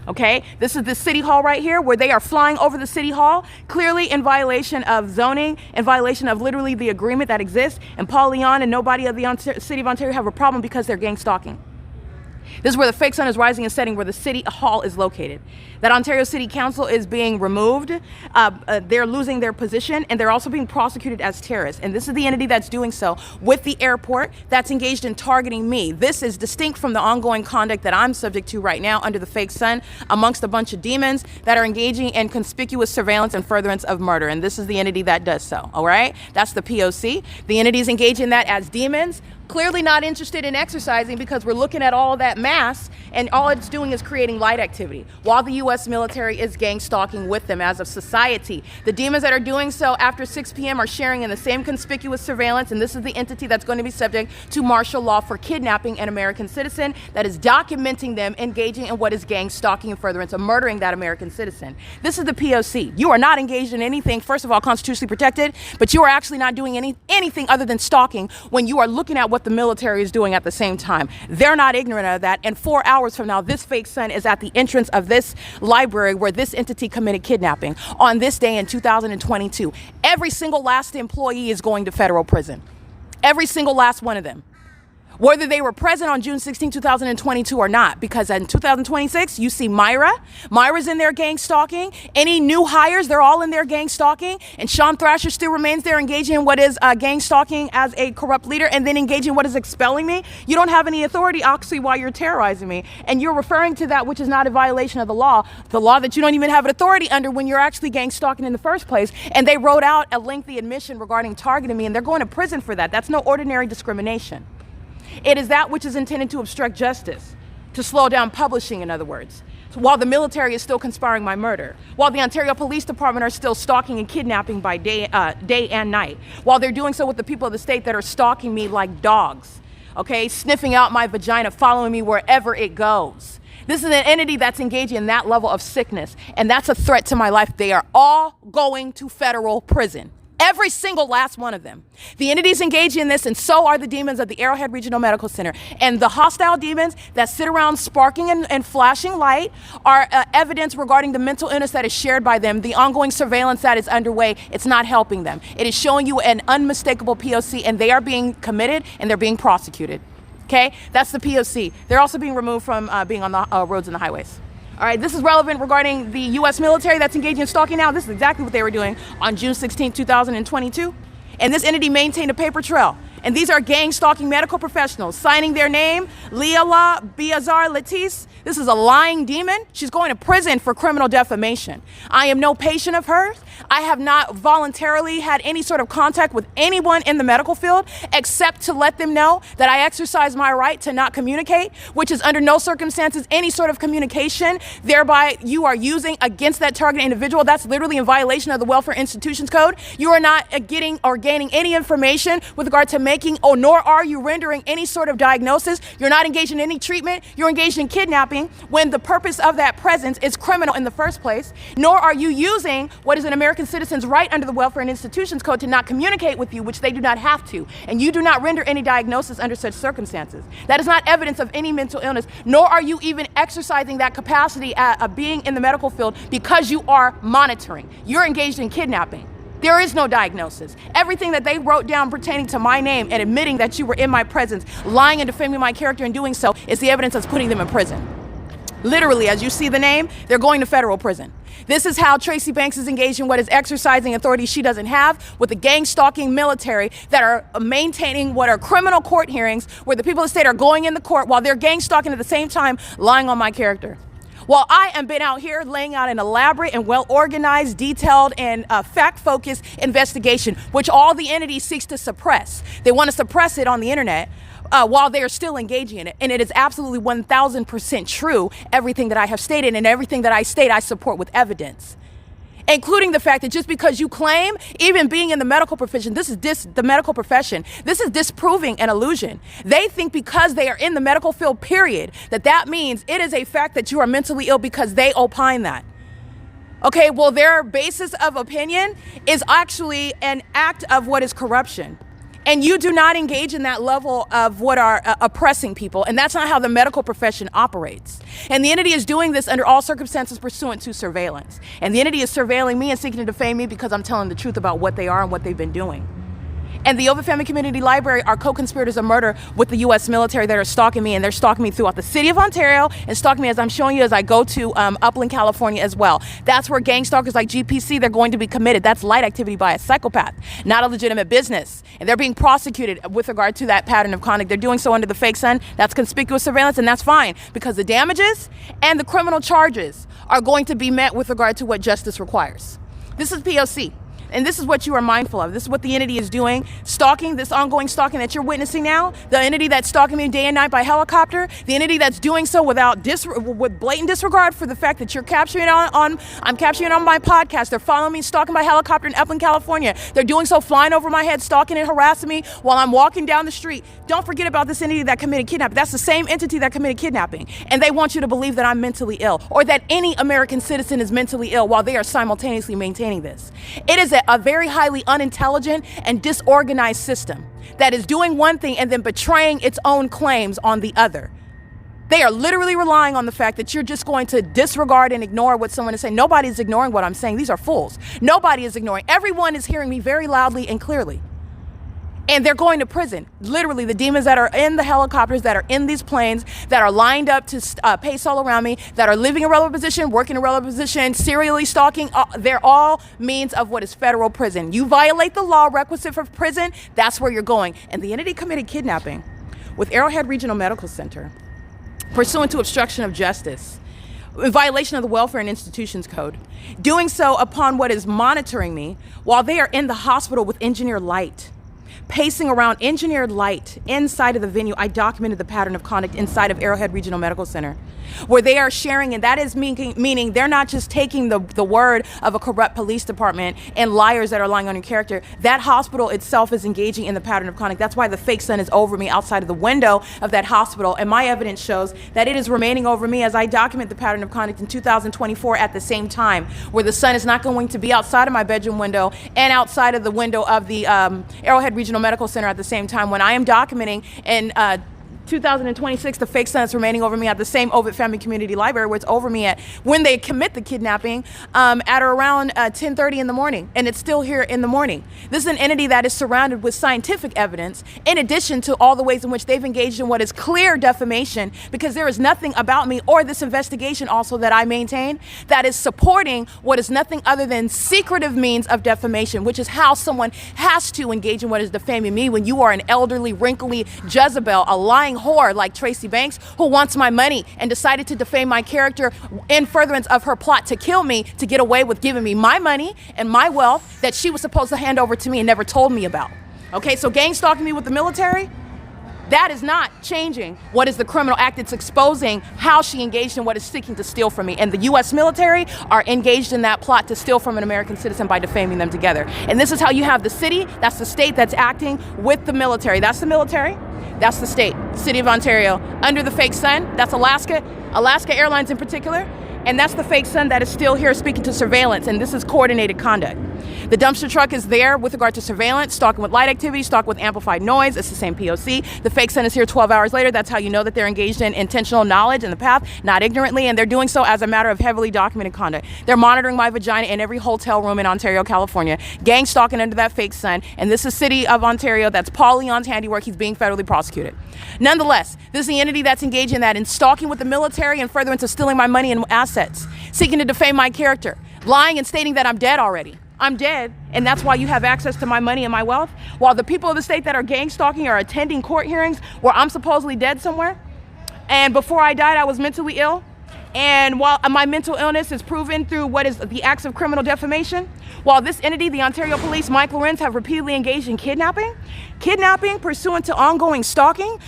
Okay, this is the city hall right here, where they are flying over the city hall, clearly in violation of zoning, in violation of literally the agreement that exists. And Paul Leon and nobody of the City of Ontario have a problem because they're gang stalking. This is where the fake sun is rising and setting, where the city hall is located. That Ontario City Council is being removed. They're losing their position, and they're also being prosecuted as terrorists. And this is the entity that's doing so with the airport that's engaged in targeting me. This is distinct from the ongoing conduct that I'm subject to right now under the fake sun amongst a bunch of demons that are engaging in conspicuous surveillance and furtherance of murder. And this is the entity that does so, all right? That's the P.O.C. The entities engaged in that as demons, clearly not interested in exercising, because we're looking at all that mass and all it's doing is creating light activity while the U.S. military is gang stalking with them as a society. The demons that are doing so after 6 p.m. are sharing in the same conspicuous surveillance, and this is the entity that's going to be subject to martial law for kidnapping an American citizen that is documenting them engaging in what is gang stalking and furtherance of murdering that American citizen. This is the P.O.C. You are not engaged in anything, first of all, constitutionally protected, but you are actually not doing anything other than stalking when you are looking at what what the military is doing at the same time. They're not ignorant of that. And 4 hours from now, this fake son is at the entrance of this library where this entity committed kidnapping on this day in 2022. Every single last employee is going to federal prison. Every single last one of them. Whether they were present on June 16, 2022 or not, because in 2026, you see Myra. Myra's in there gang stalking. Any new hires, they're all in there gang stalking. And Sean Thrasher still remains there engaging in what is gang stalking as a corrupt leader and then engaging in what is expelling me. You don't have any authority, actually, while you're terrorizing me. And you're referring to that which is not a violation of the law that you don't even have an authority under when you're actually gang stalking in the first place. And they wrote out a lengthy admission regarding targeting me, and they're going to prison for that. That's no ordinary discrimination. It is that which is intended to obstruct justice, to slow down publishing, in other words. So while the military is still conspiring my murder, while the Ontario Police Department are still stalking and kidnapping by day and night, while they're doing so with the people of the state that are stalking me like dogs, okay, sniffing out my vagina, following me wherever it goes. This is an entity that's engaging in that level of sickness, and that's a threat to my life. They are all going to federal prison. Every single last one of them. The entities engaging in this, and so are the demons of the Arrowhead Regional Medical Center. And the hostile demons that sit around sparking and flashing light are evidence regarding the mental illness that is shared by them, the ongoing surveillance that is underway. It's not helping them. It is showing you an unmistakable P.O.C., and they are being committed and they're being prosecuted. Okay? That's the P.O.C. They're also being removed from being on the roads and the highways. All right, this is relevant regarding the U.S. military that's engaging in stalking now. This is exactly what they were doing on June 16, 2022. And this entity maintained a paper trail. And these are gang stalking medical professionals signing their name, Leila Biazar Latis. This is a lying demon. She's going to prison for criminal defamation. I am no patient of hers. I have not voluntarily had any sort of contact with anyone in the medical field except to let them know that I exercise my right to not communicate, which is under no circumstances any sort of communication thereby you are using against that target individual. That's literally in violation of the Welfare Institutions Code. You are not getting or gaining any information with regard to making, or nor are you rendering any sort of diagnosis. You're not engaged in any treatment. You're engaged in kidnapping when the purpose of that presence is criminal in the first place. Nor are you using what is an American citizen's right under the Welfare and Institutions Code to not communicate with you, which they do not have to. And you do not render any diagnosis under such circumstances. That is not evidence of any mental illness, nor are you even exercising that capacity of being in the medical field because you are monitoring. You're engaged in kidnapping. There is no diagnosis. Everything that they wrote down pertaining to my name and admitting that you were in my presence, lying and defaming my character and doing so, is the evidence that's putting them in prison. Literally, as you see the name, they're going to federal prison. This is how Tracy Banks is engaged in what is exercising authority she doesn't have with the gang stalking military that are maintaining what are criminal court hearings where the people of the state are going in the court while they're gang stalking at the same time lying on my character. While I am been out here laying out an elaborate and well-organized, detailed, and fact-focused investigation, which all the entity seeks to suppress. They want to suppress it on the internet while they are still engaging in it. And it is absolutely 1000% true, everything that I have stated, and everything that I state I support with evidence. Including the fact that just because you claim, even being in the medical profession, this is disproving an illusion. They think because they are in the medical field, period, that means it is a fact that you are mentally ill because they opine that. Okay, well, their basis of opinion is actually an act of what is corruption. And you do not engage in that level of what are oppressing people. And that's not how the medical profession operates. And the entity is doing this under all circumstances pursuant to surveillance. And the entity is surveilling me and seeking to defame me because I'm telling the truth about what they are and what they've been doing. And the Ovid Family Community Library are co-conspirators of murder with the U.S. military that are stalking me, and they're stalking me throughout the city of Ontario and stalking me as I'm showing you as I go to Upland, California as well. That's where gang stalkers like GPC, they're going to be committed. That's light activity by a psychopath, not a legitimate business. And they're being prosecuted with regard to that pattern of conduct. They're doing so under the fake sun. That's conspicuous surveillance, and that's fine because the damages and the criminal charges are going to be met with regard to what justice requires. This is P.O.C. And this is what you are mindful of. This is what the entity is doing. Stalking, this ongoing stalking that you're witnessing now, the entity that's stalking me day and night by helicopter, the entity that's doing so with blatant disregard for the fact that you're capturing I'm capturing it on my podcast. They're following me, stalking by helicopter in Upland, California. They're doing so flying over my head, stalking and harassing me while I'm walking down the street. Don't forget about this entity that committed kidnapping. That's the same entity that committed kidnapping. And they want you to believe that I'm mentally ill or that any American citizen is mentally ill while they are simultaneously maintaining this. It is a very highly unintelligent and disorganized system. that is doing one thing and then betraying its own claims on the other. They are literally relying on the fact that you're just going to disregard and ignore what someone is saying. Nobody is ignoring what I'm saying. These are fools. Nobody is ignoring. Everyone is hearing me very loudly and clearly. And they're going to prison. Literally, the demons that are in the helicopters, that are in these planes, that are lined up to pace all around me, that are living in a relevant position, working in a relevant position, serially stalking, they're all means of what is federal prison. You violate the law requisite for prison, that's where you're going. And the entity committed kidnapping with Arrowhead Regional Medical Center, pursuant to obstruction of justice, in violation of the Welfare and Institutions Code, doing so upon what is monitoring me while they are in the hospital with engineered light. Pacing around engineered light inside of the venue. I documented the pattern of conduct inside of Arrowhead Regional Medical Center, where they are sharing, and that is meaning they're not just taking the word of a corrupt police department and liars that are lying on your character. That hospital itself is engaging in the pattern of conduct. That's why the fake sun is over me outside of the window of that hospital, and my evidence shows that it is remaining over me as I document the pattern of conduct in 2024 at the same time, where the sun is not going to be outside of my bedroom window and outside of the window of the Arrowhead Regional Medical Center at the same time, when I am documenting in 2026 the fake sun is remaining over me at the same Ovid Family Community Library, where it's over me at when they commit the kidnapping at around 10:30 in the morning, and it's still here in the morning. This is an entity that is surrounded with scientific evidence, in addition to all the ways in which they've engaged in what is clear defamation, because there is nothing about me or this investigation also that I maintain that is supporting what is nothing other than secretive means of defamation, which is how someone has to engage in what is defaming me when you are an elderly, wrinkly Jezebel, a lying whore like Tracy Banks, who wants my money and decided to defame my character in furtherance of her plot to kill me, to get away with giving me my money and my wealth that she was supposed to hand over to me and never told me about. Okay, so gang stalking me with the military, that is not changing what is the criminal act. It's exposing how she engaged in what is seeking to steal from me. And the U.S. military are engaged in that plot to steal from an American citizen by defaming them together. And this is how you have the city, that's the state that's acting with the military. That's the military, that's the state, City of Ontario. Under the fake sun, that's Alaska Airlines in particular. And that's the fake sun that is still here speaking to surveillance, and this is coordinated conduct. The dumpster truck is there with regard to surveillance, stalking with light activity, stalking with amplified noise. It's the same P.O.C. The fake sun is here 12 hours later. That's how you know that they're engaged in intentional knowledge in the path, not ignorantly, and they're doing so as a matter of heavily documented conduct. They're monitoring my vagina in every hotel room in Ontario, California, gang stalking under that fake sun, and this is City of Ontario. That's Paul Leon's handiwork. He's being federally prosecuted. Nonetheless, this is the entity that's engaged in that, in stalking with the military and furtherance of stealing my money and assets, seeking to defame my character, lying and stating that I'm dead already. I'm dead, and that's why you have access to my money and my wealth, while the people of the state that are gang stalking are attending court hearings where I'm supposedly dead somewhere. And before I died, I was mentally ill. And while my mental illness is proven through what is the acts of criminal defamation, while this entity, the Ontario Police, Mike LORENZ, have repeatedly engaged in kidnapping pursuant to ongoing stalking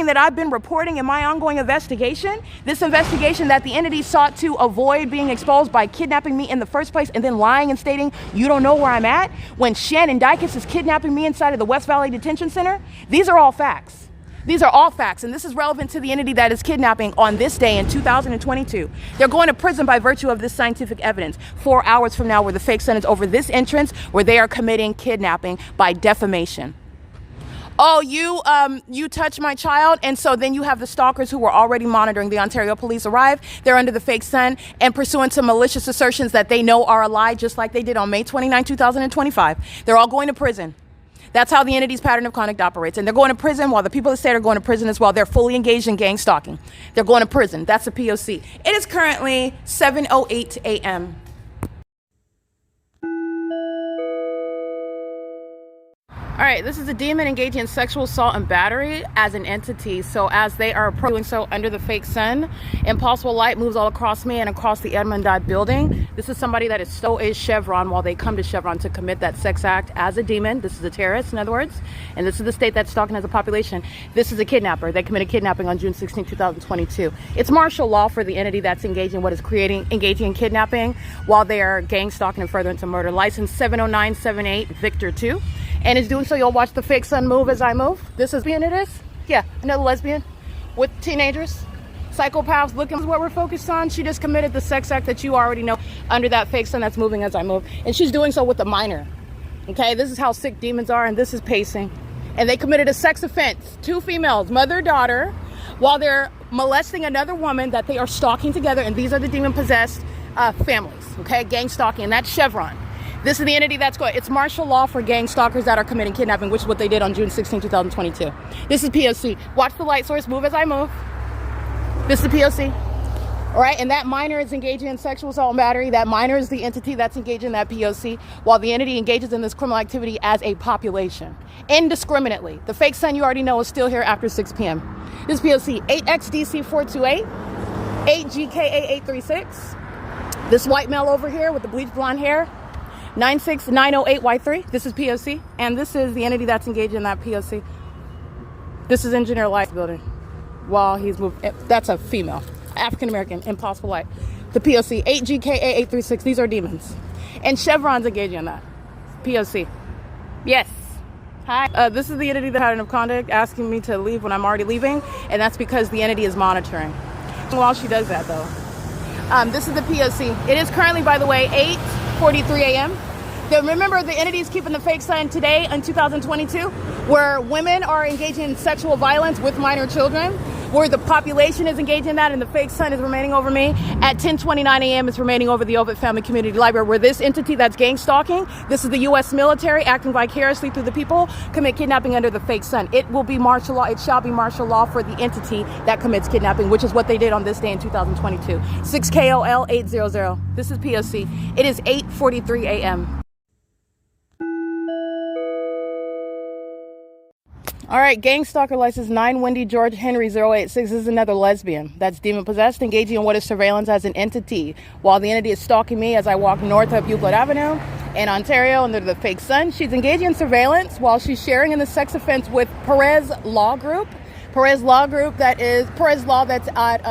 that I've been reporting in my ongoing investigation, this investigation that the entity sought to avoid being exposed by kidnapping me in the first place and then lying and stating you don't know where I'm at, when Shannon Dykes is kidnapping me inside of the West Valley Detention Center. These are all facts. These are all facts, and this is relevant to the entity that is kidnapping on this day in 2022. They're going to prison by virtue of this scientific evidence 4 hours from now, where the fake sun is over this entrance, where they are committing kidnapping by defamation. Oh, you touched my child, and so then you have the stalkers who were already monitoring the Ontario Police arrive. They're under the fake sun and pursuant to malicious assertions that they know are a lie, just like they did on May 29, 2025. They're all going to prison. That's how the entity's pattern of conduct operates. And they're going to prison while the people of the state are going to prison as well. They're fully engaged in gang stalking. They're going to prison. That's the P.O.C. It is currently 7:08 a.m. All right, this is a demon engaging in sexual assault and battery as an entity. So as they are doing so under the fake sun, impossible light moves all across me and across the Edmond building. This is somebody that is so is Chevron while they come to Chevron to commit that sex act as a demon. This is a terrorist, in other words. And this is the state that's stalking as a population. This is a kidnapper. They committed kidnapping on June 16, 2022. It's martial law for the entity that's engaging in what is engaging in kidnapping while they are gang stalking and furtherance of murder. License 70978 Victor 2. And it's doing so, you'll watch the fake sun move as I move. This is being it is? Yeah, another lesbian with teenagers, psychopaths looking is what we're focused on. She just committed the sex act that you already know under that fake sun that's moving as I move. And she's doing so with a minor. Okay, this is how sick demons are, and this is pacing. and they committed a sex offense. 2 females, mother, daughter, while they're molesting another woman that they are stalking together, and these are the demon-possessed families, okay? Gang stalking, and that's Chevron. This is the entity that's going. It's martial law for gang stalkers that are committing kidnapping, which is what they did on June 16, 2022. This is P.O.C. Watch the light source move as I move. This is P.O.C. All right, and that minor is engaging in sexual assault and battery. That minor is the entity that's engaging in that P.O.C., while the entity engages in this criminal activity as a population, indiscriminately. The fake son you already know is still here after 6 p.m. This is P.O.C. 8XDC428, 8GKA836. This white male over here with the bleached blonde hair, 96908Y3. This is P.O.C., and this is the entity that's engaged in that P.O.C. This is Engineer Light's building while he's moving. That's a female, African-American, Impossible Light. The P.O.C., 8GKA836. These are demons. And Chevron's engaging in that. P.O.C. Yes. Hi. This is the entity, the pattern of conduct, asking me to leave when I'm already leaving, and that's because the entity is monitoring. While she does that, though. This is the P.O.C. It is currently, by the way, 8:43 a.m. Remember, the entity is keeping the fake sign today in 2022, where women are engaging in sexual violence with minor children, where the population is engaging in that, and the fake sign is remaining over me. At 10:29 a.m., it's remaining over the Ovid Family Community Library, where this entity that's gang stalking, this is the U.S. military acting vicariously through the people, commit kidnapping under the fake son. It will be martial law. It shall be martial law for the entity that commits kidnapping, which is what they did on this day in 2022. 6KOL800. This is P.O.C. It is 8:43 a.m. All right, gang stalker license 9 Wendy George Henry 086. This is another lesbian that's demon possessed, engaging in what is surveillance as an entity, while the entity is stalking me as I walk north up Euclid Avenue in Ontario under the fake sun. She's engaging in surveillance while she's sharing in the sex offense with Perez Law Group. Perez Law Group, that is Perez Law, that's at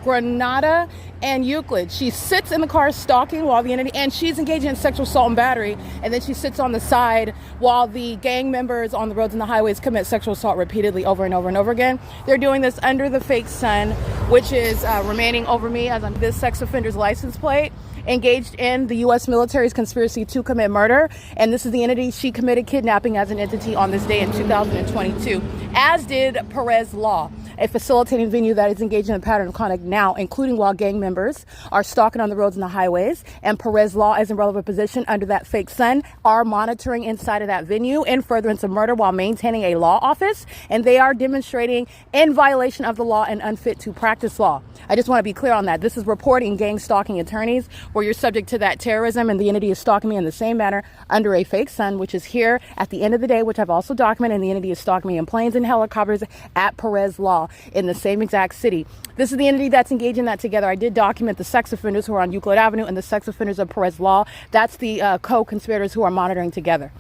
Granada and Euclid. She sits in the car stalking while the entity, and she's engaging in sexual assault and battery, and then she sits on the side while the gang members on the roads and the highways commit sexual assault repeatedly over and over and over again. They're doing this under the fake sun, which is remaining over me as I'm this sex offender's license plate, engaged in the U.S. military's conspiracy to commit murder, and this is the entity. She committed kidnapping as an entity on this day in 2022, as did Perez Law, a facilitating venue that is engaged in a pattern of conduct now, including while gang members are stalking on the roads and the highways, and Perez Law is in relevant position under that fake sun, are monitoring inside of that venue in furtherance of murder while maintaining a law office, and they are demonstrating in violation of the law and unfit to practice law. I just want to be clear on that. This is reporting gang stalking attorneys, where you're subject to that terrorism, and the entity is stalking me in the same manner under a fake sun, which is here at the end of the day, which I've also documented, and the entity is stalking me in planes and helicopters at Perez Law in the same exact city. This is the entity that's engaged in that together. I did document the sex offenders who are on Euclid Avenue and the sex offenders of Perez Law. That's the co-conspirators who are monitoring together.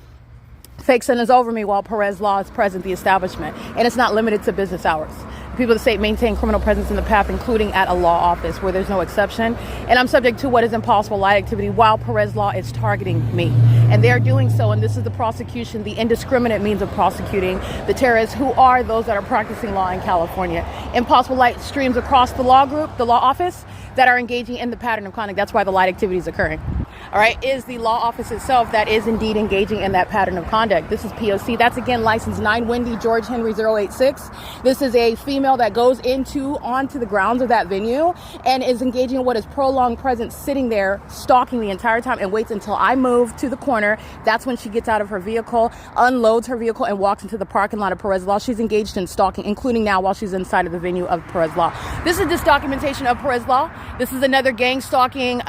Fake sun is over me while Perez Law is present, the establishment, and it's not limited to business hours. People of the state maintain criminal presence in the path, including at a law office where there's no exception. And I'm subject to what is impossible light activity while Perez Law is targeting me. And they're doing so, and this is the prosecution, the indiscriminate means of prosecuting the terrorists, who are those that are practicing law in California. Impossible light streams across the law group, the law office, that are engaging in the pattern of conduct. That's why the light activity is occurring. All right, is the law office itself that is indeed engaging in that pattern of conduct. This is P.O.C. That's again license 9 Wendy George Henry 086. This is a female that goes onto the grounds of that venue and is engaging in what is prolonged presence, sitting there stalking the entire time, and waits until I move to the corner. That's when she gets out of her vehicle, unloads her vehicle, and walks into the parking lot of Perez Law. She's engaged in stalking, including now while she's inside of the venue of Perez Law. This is this documentation of Perez Law. This is another gang stalking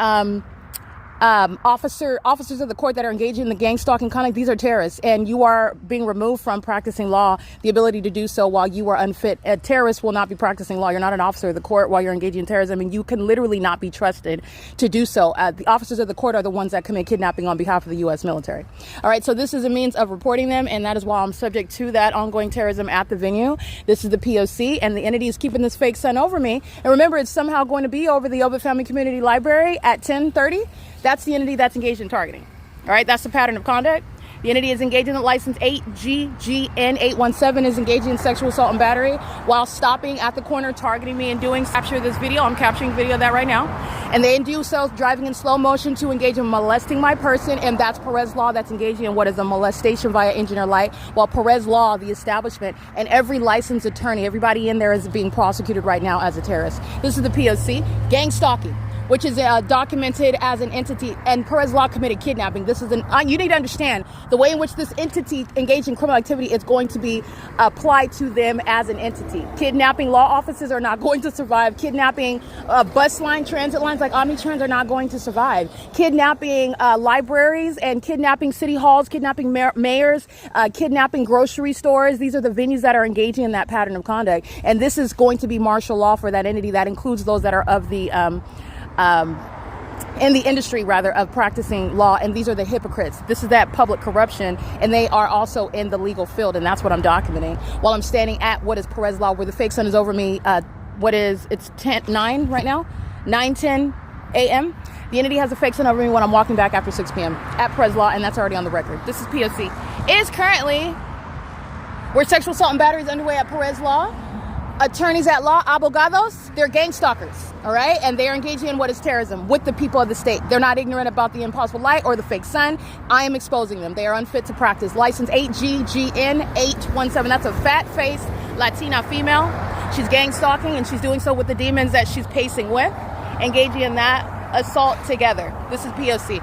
officers of the court that are engaging in the gang stalking conduct. These are terrorists, and you are being removed from practicing law, the ability to do so while you are unfit. A terrorist will not be practicing law. You're not an officer of the court while you're engaging in terrorism, and you can literally not be trusted to do so. The officers of the court are the ones that commit kidnapping on behalf of the U.S. military. All right, so this is a means of reporting them, and that is why I'm subject to that ongoing terrorism at the venue. This is the P.O.C., and the entity is keeping this fake sun over me. And remember, it's somehow going to be over the Ovid Family Community Library at 10:30. That's the entity that's engaged in targeting. All right, that's the pattern of conduct. The entity is engaging in license 8GGN817 is engaging in sexual assault and battery while stopping at the corner, targeting me and doing capture this video. I'm capturing video of that right now. And they do so driving in slow motion to engage in molesting my person, and that's Perez law that's engaging in what is a molestation via engineer light, while Perez law, the establishment, and every licensed attorney, everybody in there is being prosecuted right now as a terrorist. This is the P.O.C. Gang stalking, which is documented as an entity, and Perez law committed kidnapping. This is you need to understand the way in which this entity engaged in criminal activity is going to be applied to them as an entity. Kidnapping law offices are not going to survive. Kidnapping bus line, transit lines like Omnitrans are not going to survive. Kidnapping libraries and kidnapping city halls, kidnapping mayors, kidnapping grocery stores. These are the venues that are engaging in that pattern of conduct. And this is going to be martial law for that entity. That includes those that are of the in the industry rather of practicing law, and these are the hypocrites. This is that public corruption, and they are also in the legal field, and that's what I'm documenting while I'm standing at what is Perez law, where the fake sun is over me. It's 9 right now, 9:10 a.m. The entity has a fake sun over me when I'm walking back after 6 p.m. at Perez law, and that's already on the record. This is P.O.C. It is currently where sexual assault and battery is underway at Perez law. Attorneys at law, abogados, they're gang stalkers, all right? And they're engaging in what is terrorism with the people of the state. They're not ignorant about the impossible light or the fake sun. I am exposing them. They are unfit to practice. License 8GGN817. That's a fat-faced Latina female. She's gang stalking, and she's doing so with the demons that she's pacing with, engaging in that assault together. This is P.O.C.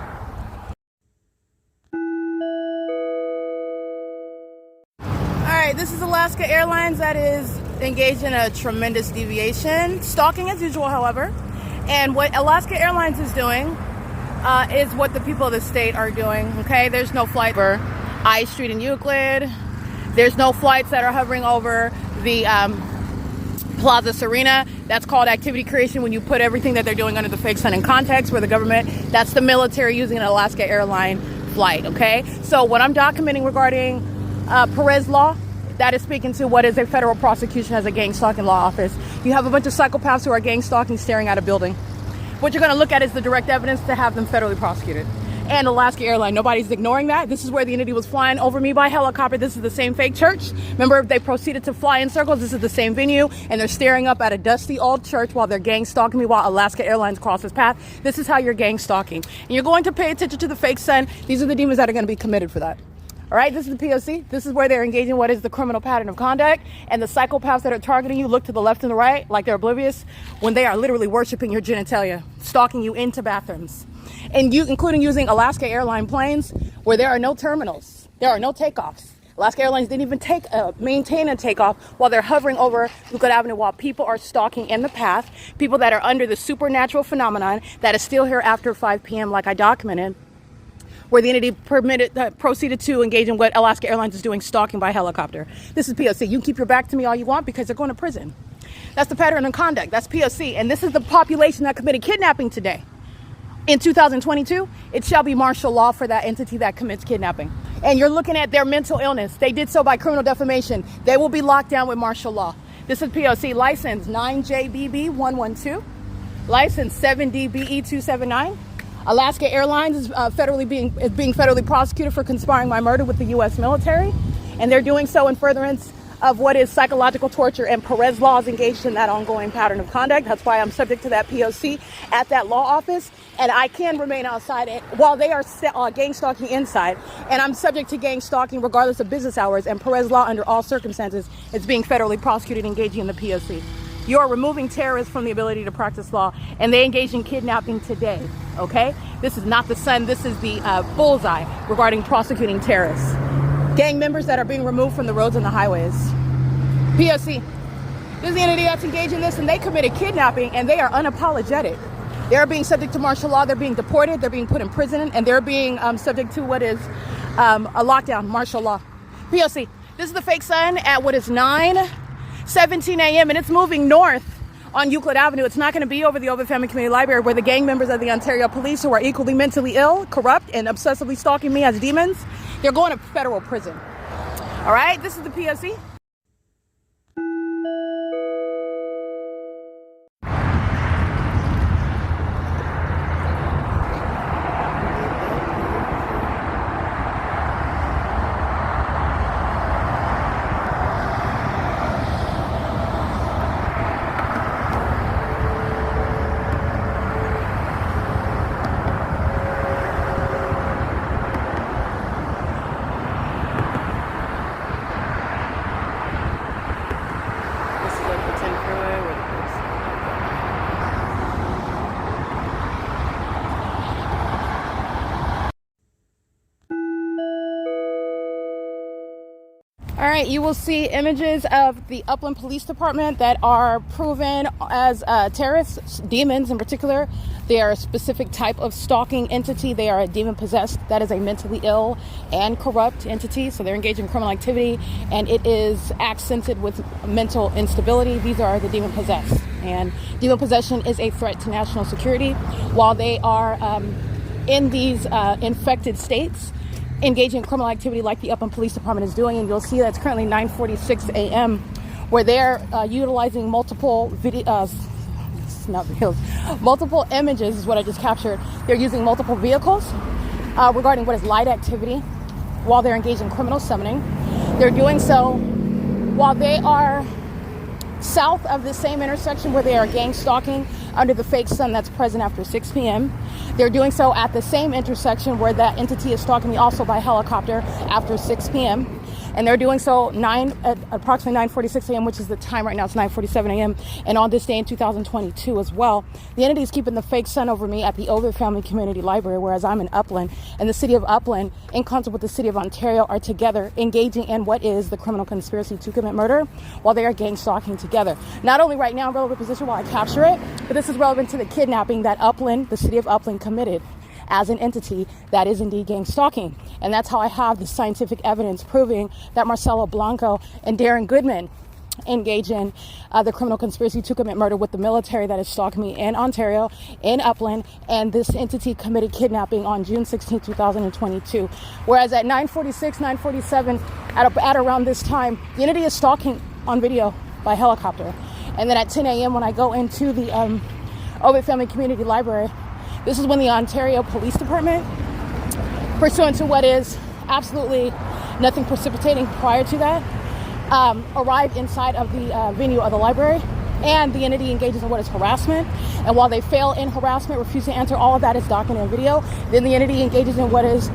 All right, this is Alaska Airlines that is engaged in a tremendous deviation. Stalking as usual, however. And what Alaska Airlines is doing is what the people of the state are doing, okay? There's no flight over I Street in Euclid. There's no flights that are hovering over the Plaza Serena. That's called activity creation when you put everything that they're doing under the fake sun in context, where the government, that's the military using an Alaska airline flight, okay? So what I'm documenting regarding Perez law, that is speaking to what is a federal prosecution as a gang stalking law office. You have a bunch of psychopaths who are gang stalking staring at a building. What you're going to look at is the direct evidence to have them federally prosecuted. And Alaska Airlines, nobody's ignoring that. This is where the entity was flying over me by helicopter. This is the same fake church. Remember, they proceeded to fly in circles. This is the same venue, and they're staring up at a dusty old church while they're gang stalking me while Alaska Airlines crosses path. This is how you're gang stalking. And you're going to pay attention to the fake sun. These are the demons that are going to be committed for that. All right, this is the P.O.C. This is where they're engaging what is the criminal pattern of conduct, and the psychopaths that are targeting you look to the left and the right like they're oblivious when they are literally worshiping your genitalia, stalking you into bathrooms, and you, including using Alaska Airline planes where there are no terminals, there are no takeoffs. Alaska Airlines didn't even maintain a takeoff while they're hovering over Euclid Avenue while people are stalking in the path, people that are under the supernatural phenomenon that is still here after 5 p.m. like I documented, where the entity proceeded to engage in what Alaska Airlines is doing, stalking by helicopter. This is P.O.C. You can keep your back to me all you want because they're going to prison. That's the pattern of conduct. That's P.O.C. And this is the population that committed kidnapping today. In 2022, it shall be martial law for that entity that commits kidnapping. And you're looking at their mental illness. They did so by criminal defamation. They will be locked down with martial law. This is P.O.C. License 9JBB112. License 7DBE279. Alaska Airlines is being federally prosecuted for conspiring my murder with the U.S. military, and they're doing so in furtherance of what is psychological torture, and Perez law is engaged in that ongoing pattern of conduct. That's why I'm subject to that P.O.C. at that law office, and I can remain outside while they are gang stalking inside, and I'm subject to gang stalking regardless of business hours, and Perez law under all circumstances is being federally prosecuted engaging in the P.O.C. You are removing terrorists from the ability to practice law, and they engage in kidnapping today, okay? This is not the sun. This is the bullseye regarding prosecuting terrorists. Gang members that are being removed from the roads and the highways. P.O.C. This is the entity that's engaged in this, and they committed kidnapping, and they are unapologetic. They are being subject to martial law. They're being deported. They're being put in prison, and they're being subject to what is a lockdown, martial law. P.O.C. This is the fake sun at what is 9:17 a.m. and it's moving north on Euclid Avenue. It's not going to be over the Ovid Family Community Library where the gang members of the Ontario Police, who are equally mentally ill, corrupt, and obsessively stalking me as demons, they're going to federal prison. All right, this is the P.O.C. All right, you will see images of the Upland Police Department that are proven as terrorists, demons in particular. They are a specific type of stalking entity. They are a demon-possessed, that is a mentally ill and corrupt entity. So they're engaged in criminal activity, and it is accented with mental instability. These are the demon-possessed. And demon possession is a threat to national security. While they are in these infected states, engaging in criminal activity like the Upland Police Department is doing, and you'll see that's currently 9:46 a.m. where they're utilizing multiple multiple images is what I just captured. They're using multiple vehicles regarding what is light activity while they're engaged in criminal summoning. They're doing so while they are south of the same intersection where they are gang stalking under the fake sun that's present after 6 p.m. They're doing so at the same intersection where that entity is stalking me also by helicopter after 6 p.m. And they're doing so at approximately 9:46 a.m., which is the time right now. It's 9:47 a.m. And on this day in 2022 as well, the entity is keeping the fake sun over me at the Ovid Family Community Library, whereas I'm in Upland. And the city of Upland, in concert with the city of Ontario, are together engaging in what is the criminal conspiracy to commit murder while they are gang stalking together. Not only right now in relevant position while I capture it, but this is relevant to the kidnapping that Upland, the city of Upland, committed as an entity that is indeed gang stalking. And that's how I have the scientific evidence proving that Marcelo, BLANCO, and Darren Goodman engage in the criminal conspiracy to commit murder with the military that is stalking me in Ontario, in Upland, and this entity committed kidnapping on June 16, 2022. Whereas at 9:46, 9:47, at around this time, the entity is stalking on video by helicopter. And then at 10 a.m. when I go into the Ovid Family Community Library, this is when the Ontario Police Department, pursuant to what is absolutely nothing precipitating prior to that, arrived inside of the venue of the library, and the entity engages in what is harassment. And while they fail in harassment, refuse to enter, all of that is documented in video. Then the entity engages in what is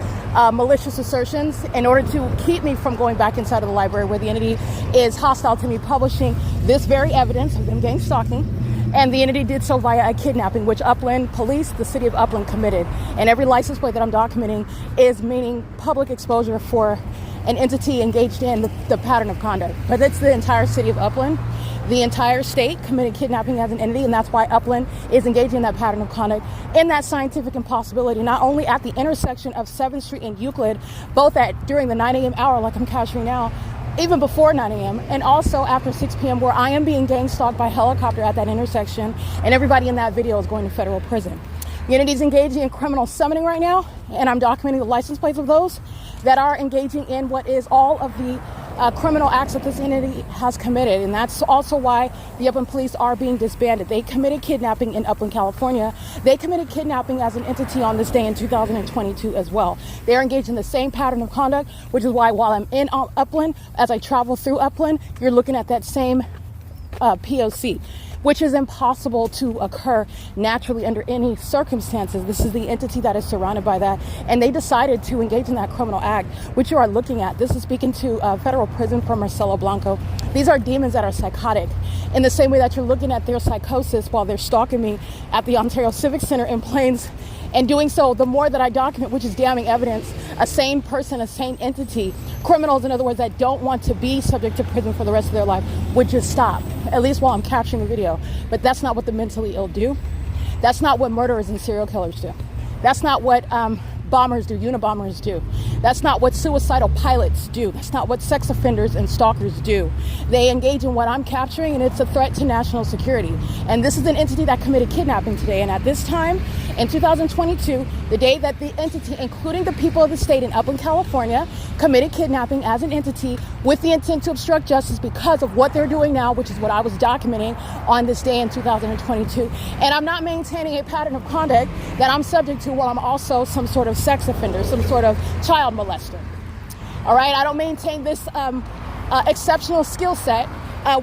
malicious assertions in order to keep me from going back inside of the library, where the entity is hostile to me publishing this very evidence of them gang stalking. And the entity did so via a kidnapping, which Upland Police, the city of Upland, committed. And every license plate that I'm documenting is meaning public exposure for an entity engaged in the pattern of conduct. But it's the entire city of Upland. The entire state committed kidnapping as an entity, and that's why Upland is engaging in that pattern of conduct in that scientific impossibility, not only at the intersection of 7th Street and Euclid, both during the 9 a.m. hour like I'm capturing now, even before 9 a.m., and also after 6 p.m., where I am being gang stalked by helicopter at that intersection, and everybody in that video is going to federal prison. The entity is engaging in criminal summoning right now, and I'm documenting the license plates of those that are engaging in what is all of the criminal acts that this entity has committed. And that's also why the Upland Police are being disbanded. They committed kidnapping in Upland, California. They committed kidnapping as an entity on this day in 2022 as well. They're engaged in the same pattern of conduct, which is why while I'm in Upland, as I travel through Upland, you're looking at that same P.O.C., which is impossible to occur naturally under any circumstances. This is the entity that is surrounded by that. And they decided to engage in that criminal act, which you are looking at. This is speaking to federal prison for Marcelo, BLANCO. These are demons that are psychotic. In the same way that you're looking at their psychosis while they're stalking me at the Ontario Civic Center in Plains. And doing so, the more that I document, which is damning evidence, a sane person, a sane entity, criminals, in other words, that don't want to be subject to prison for the rest of their life, would just stop, at least while I'm capturing the video. But that's not what the mentally ill do. That's not what murderers and serial killers do. That's not what bombers do, Unabombers do. That's not what suicidal pilots do. That's not what sex offenders and stalkers do. They engage in what I'm capturing, and it's a threat to national security. And this is an entity that committed kidnapping today. And at this time, in 2022, the day that the entity, including the people of the state in Upland, California, committed kidnapping as an entity with the intent to obstruct justice because of what they're doing now, which is what I was documenting on this day in 2022. And I'm not maintaining a pattern of conduct that I'm subject to while I'm also some sort of sex offender, some sort of child molester. All right, I don't maintain this exceptional skill set,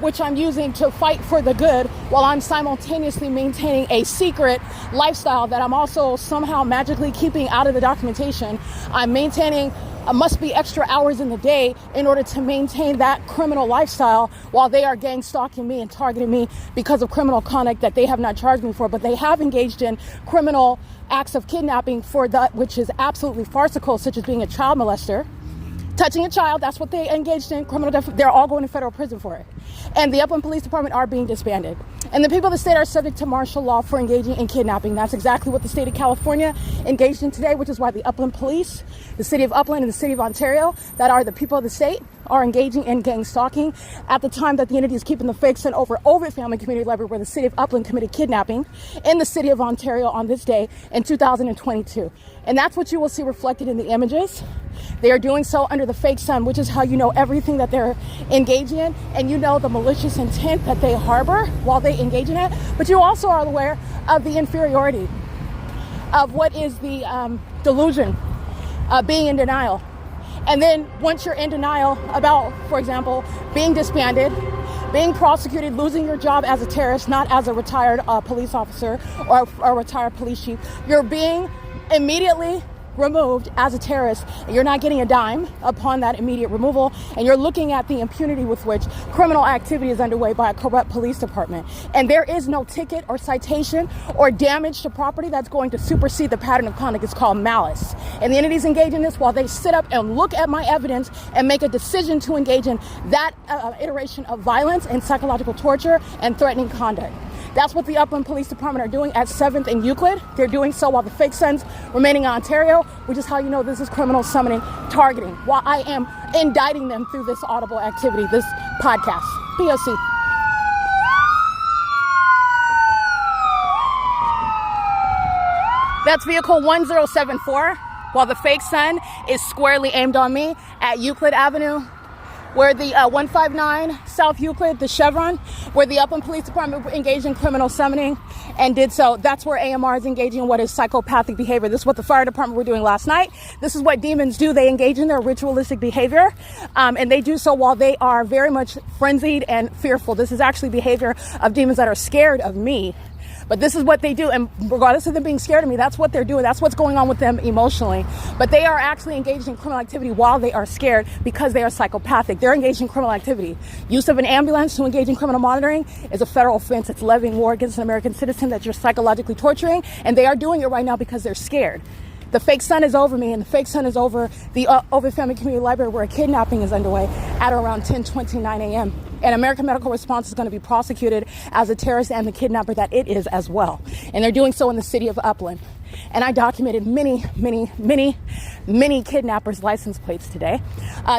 which I'm using to fight for the good, while I'm simultaneously maintaining a secret lifestyle that I'm also somehow magically keeping out of the documentation. I'm maintaining must be extra hours in the day in order to maintain that criminal lifestyle while they are gang stalking me and targeting me because of criminal conduct that they have not charged me for, but they have engaged in criminal acts of kidnapping for that which is absolutely farcical, such as being a child molester. Touching a child, that's what they engaged in, they're all going to federal prison for it. And the Upland Police Department are being disbanded. And the people of the state are subject to martial law for engaging in kidnapping. That's exactly what the state of California engaged in today, which is why the Upland Police, the city of Upland and the city of Ontario, that are the people of the state, are engaging in gang stalking at the time that the entity is keeping the fake son over Family Community Library, where the city of Upland committed kidnapping in the city of Ontario on this day in 2022. And that's what you will see reflected in the images. They are doing so under the fake sun, which is how you know everything that they're engaging in, and you know the malicious intent that they harbor while they engage in it. But you also are aware of the inferiority of what is the delusion of being in denial. And then once you're in denial about, for example, being disbanded, being prosecuted, losing your job as a terrorist, not as a retired police officer or a retired police chief, you're being immediately removed as a terrorist, and you're not getting a dime upon that immediate removal, and you're looking at the impunity with which criminal activity is underway by a corrupt police department. And there is no ticket or citation or damage to property that's going to supersede the pattern of conduct. It's called malice. And the entities engage in this while they sit up and look at my evidence and make a decision to engage in that iteration of violence and psychological torture and threatening conduct. That's what the Upland Police Department are doing at 7th and Euclid. They're doing so while the fake sons remaining in Ontario, which is how you know this is criminal summoning, targeting, while I am indicting them through this audible activity, this podcast. P.O.C. That's vehicle 1074, while the fake son is squarely aimed on me at Euclid Avenue, where the 159 South Euclid, the Chevron, where the Upland Police Department engaged in criminal summoning and did so. That's where AMR is engaging in what is psychopathic behavior. This is what the fire department were doing last night. This is what demons do. They engage in their ritualistic behavior, and they do so while they are very much frenzied and fearful. This is actually behavior of demons that are scared of me. But this is what they do, and regardless of them being scared of me, that's what they're doing. That's what's going on with them emotionally. But they are actually engaged in criminal activity while they are scared because they are psychopathic. They're engaged in criminal activity. Use of an ambulance to engage in criminal monitoring is a federal offense. It's levying war against an American citizen that you're psychologically torturing, and they are doing it right now because they're scared. The fake son is over me, and the fake son is over the Family Community Library, where a kidnapping is underway at around 10:29 a.m. And American Medical Response is going to be prosecuted as a terrorist and the kidnapper that it is as well. And they're doing so in the city of Upland. And I documented many kidnappers' license plates today.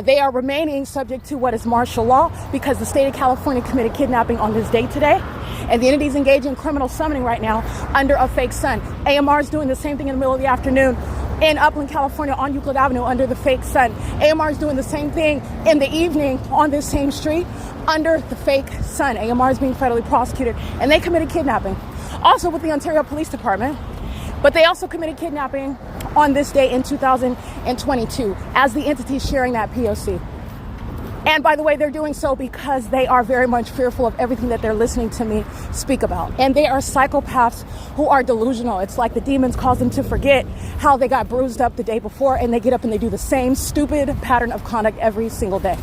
They are remaining subject to what is martial law because the state of California committed kidnapping on this day today. And the entities engaged in criminal summoning right now under a fake son. AMR is doing the same thing in the middle of the afternoon in Upland, California on Euclid Avenue under the fake sun. AMR is doing the same thing in the evening on this same street under the fake sun. AMR is being federally prosecuted, and they committed kidnapping. Also with the Ontario Police Department, but they also committed kidnapping on this day in 2022 as the entity sharing that P.O.C. And by the way, they're doing so because they are very much fearful of everything that they're listening to me speak about. And they are psychopaths who are delusional. It's like the demons cause them to forget how they got bruised up the day before, and they get up and they do the same stupid pattern of conduct every single day,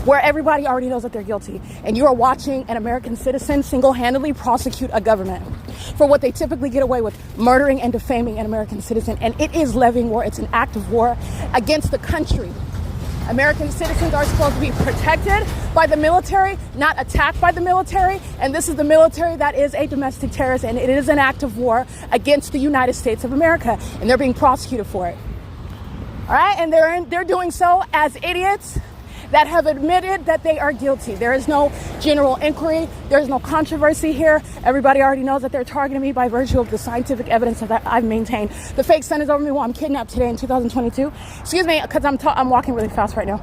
where everybody already knows that they're guilty. And you are watching an American citizen single-handedly prosecute a government for what they typically get away with, murdering and defaming an American citizen. And it is levying war. It's an act of war against the country. American citizens are supposed to be protected by the military, not attacked by the military. And this is the military that is a domestic terrorist, and it is an act of war against the United States of America. And they're being prosecuted for it. All right, and they're doing so as idiots that have admitted that they are guilty. There is no general inquiry. There's no controversy here. Everybody already knows that they're targeting me by virtue of the scientific evidence that I've maintained. The fake sun is over me while I'm kidnapped today in 2022. Excuse me, because I'm walking really fast right now.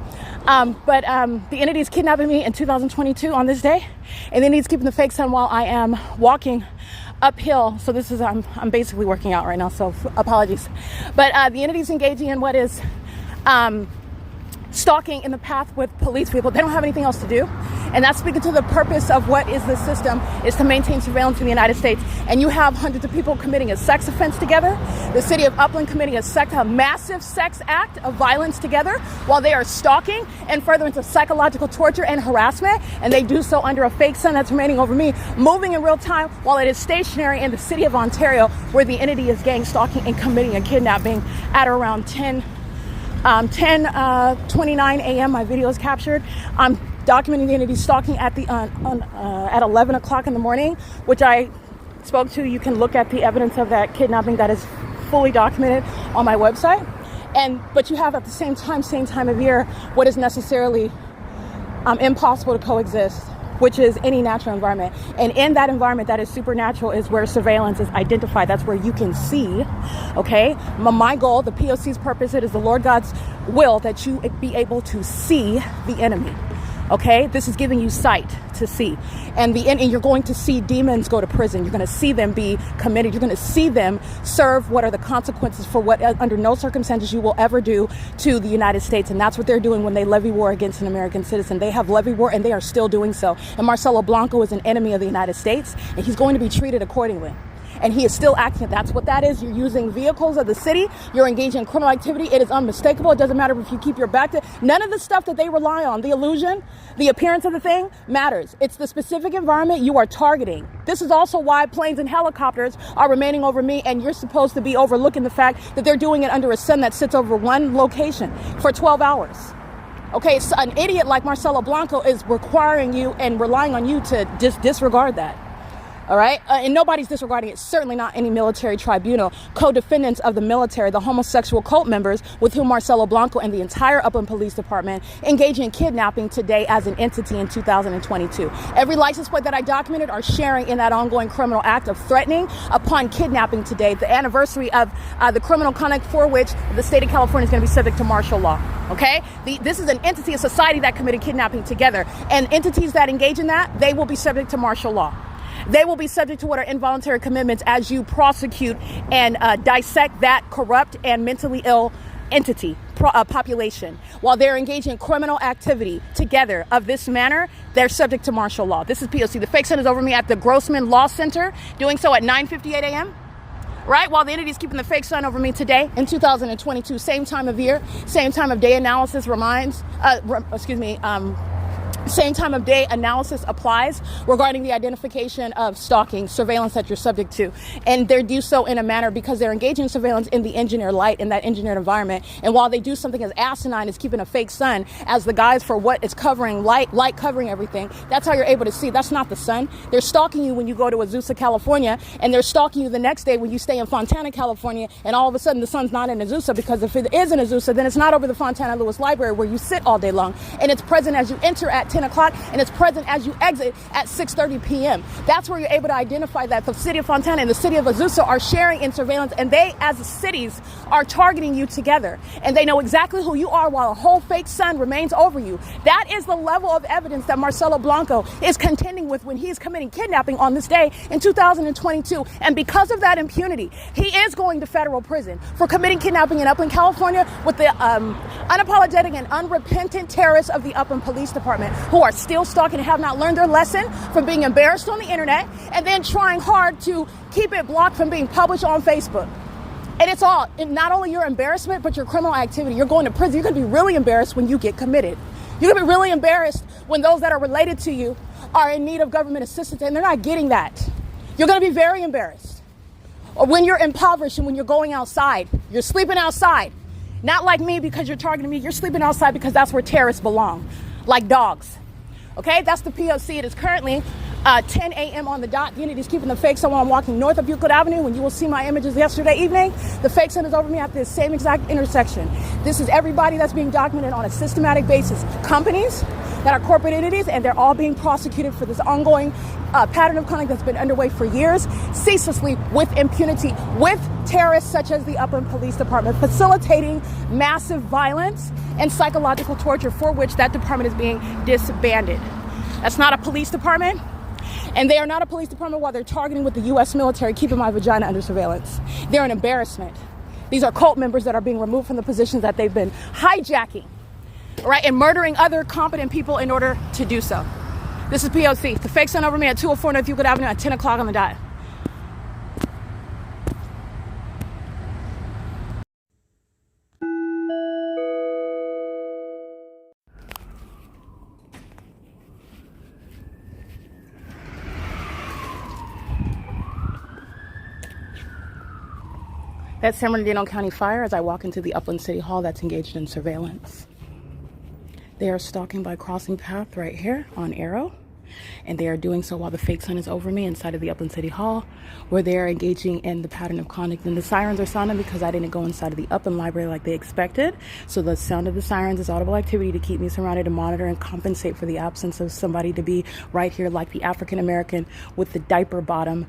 But the entity is kidnapping me in 2022 on this day, and the entity is keeping the fake sun while I am walking uphill. So this is, I'm basically working out right now, so apologies. But the entity is engaging in what is stalking in the path with police people. They don't have anything else to do. And that's speaking to the purpose of what is the system, is to maintain surveillance in the United States. And you have hundreds of people committing a sex offense together. The city of Upland committing a massive sex act of violence together while they are stalking and further into psychological torture and harassment. And they do so under a fake sun that's remaining over me, moving in real time while it is stationary in the city of Ontario, where the entity is gang stalking and committing a kidnapping at around 10 10:29 a.m. my video is captured. I'm documenting the entity stalking at 11 o'clock in the morning, which I spoke to. You can look at the evidence of that kidnapping that is fully documented on my website. But you have at the same time of year, what is necessarily impossible to coexist, which is any natural environment. And in that environment that is supernatural is where surveillance is identified. That's where you can see, okay? My goal, the P.O.C's purpose, it is the Lord God's will that you be able to see the enemy. Okay, this is giving you sight to see, and you're going to see demons go to prison. You're going to see them be committed. You're going to see them serve what are the consequences for what under no circumstances you will ever do to the United States. And that's what they're doing when they levy war against an American citizen. They have levy war, and they are still doing so. And Marcelo Blanco is an enemy of the United States, and he's going to be treated accordingly. And he is still acting. That's what that is. You're using vehicles of the city. You're engaging in criminal activity. It is unmistakable. It doesn't matter if you keep your back to. None of the stuff that they rely on, the illusion, the appearance of the thing, matters. It's the specific environment you are targeting. This is also why planes and helicopters are remaining over me, and you're supposed to be overlooking the fact that they're doing it under a sun that sits over one location for 12 hours. Okay, so an idiot like Marcelo Blanco is requiring you and relying on you to disregard that. All right. And nobody's disregarding it. Certainly not any military tribunal. Co-defendants of the military, the homosexual cult members with whom Marcelo Blanco and the entire Upland Police Department engage in kidnapping today as an entity in 2022. Every license plate that I documented are sharing in that ongoing criminal act of threatening upon kidnapping today, the anniversary of the criminal conduct for which the state of California is going to be subject to martial law. Okay. This is an entity, a society that committed kidnapping together, and entities that engage in that, they will be subject to martial law. They will be subject to what are involuntary commitments as you prosecute and dissect that corrupt and mentally ill entity, population. While they're engaged in criminal activity together of this manner, they're subject to martial law. This is P.O.C. The fake sun is over me at the Grossman Law Center, doing so at 9:58 a.m. Right? While the entity is keeping the fake sun over me today in 2022, same time of year, same time of day analysis same time of day analysis applies regarding the identification of stalking, surveillance that you're subject to. And they do so in a manner because they're engaging in surveillance in the engineered light, in that engineered environment. And while they do something as asinine as keeping a fake sun as the guise for what is covering light covering everything, that's how you're able to see. That's not the sun. They're stalking you when you go to Azusa, California, and they're stalking you the next day when you stay in Fontana, California, and all of a sudden the sun's not in Azusa, because if it is in Azusa, then it's not over the Fontana Lewis Library where you sit all day long, and it's present as you enter at 10 o'clock, and it's present as you exit at 6:30 p.m. That's where you're able to identify that the city of Fontana and the city of Azusa are sharing in surveillance, and they, as cities, are targeting you together. And they know exactly who you are while a whole fake sun remains over you. That is the level of evidence that Marcelo Blanco is contending with when he is committing kidnapping on this day in 2022. And because of that impunity, he is going to federal prison for committing kidnapping in Upland, California, with the unapologetic and unrepentant terrorists of the Upland Police Department, who are still stalking and have not learned their lesson from being embarrassed on the internet and then trying hard to keep it blocked from being published on Facebook. And it's all, not only your embarrassment, but your criminal activity. You're going to prison. You're going to be really embarrassed when you get committed. You're going to be really embarrassed when those that are related to you are in need of government assistance and they're not getting that. You're going to be very embarrassed. Or when you're impoverished and when you're going outside, you're sleeping outside. Not like me because you're targeting me. You're sleeping outside because that's where terrorists belong, like dogs. Okay, that's the P.O.C. It is currently 10 a.m. on the dot. The entity is keeping the fake sun while I'm walking north of Euclid Avenue. When you will see my images yesterday evening, the fake sun is over me at this same exact intersection. This is everybody that's being documented on a systematic basis. Companies that are corporate entities, and they're all being prosecuted for this ongoing pattern of conduct that's been underway for years, ceaselessly, with impunity, with terrorists such as the Upland Police Department, facilitating massive violence and psychological torture for which that department is being disbanded. That's not a police department, and they are not a police department while they're targeting with the U.S. military, keeping my vagina under surveillance. They're an embarrassment. These are cult members that are being removed from the positions that they've been hijacking, right, and murdering other competent people in order to do so. This is P.O.C. The fake sun over me at 204 North Euclid Avenue at 10 o'clock on the dot. That's San Bernardino County Fire as I walk into the Upland City Hall that's engaged in surveillance. They are stalking by crossing path right here on Arrow. And they are doing so while the fake sun is over me inside of the Upland City Hall, where they are engaging in the pattern of conduct. And the sirens are sounding because I didn't go inside of the Upland Library like they expected. So the sound of the sirens is audible activity to keep me surrounded, to monitor and compensate for the absence of somebody to be right here, like the African American with the diaper bottom,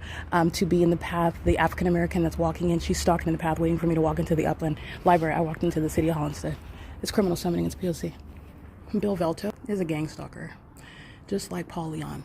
to be in the path. The African American that's walking in, she's stalking in the path, waiting for me to walk into the Upland Library. I walked into the City Hall instead. It's criminal summoning. It's P.O.C. Bill Velto is a gang stalker, just like Paul Leon.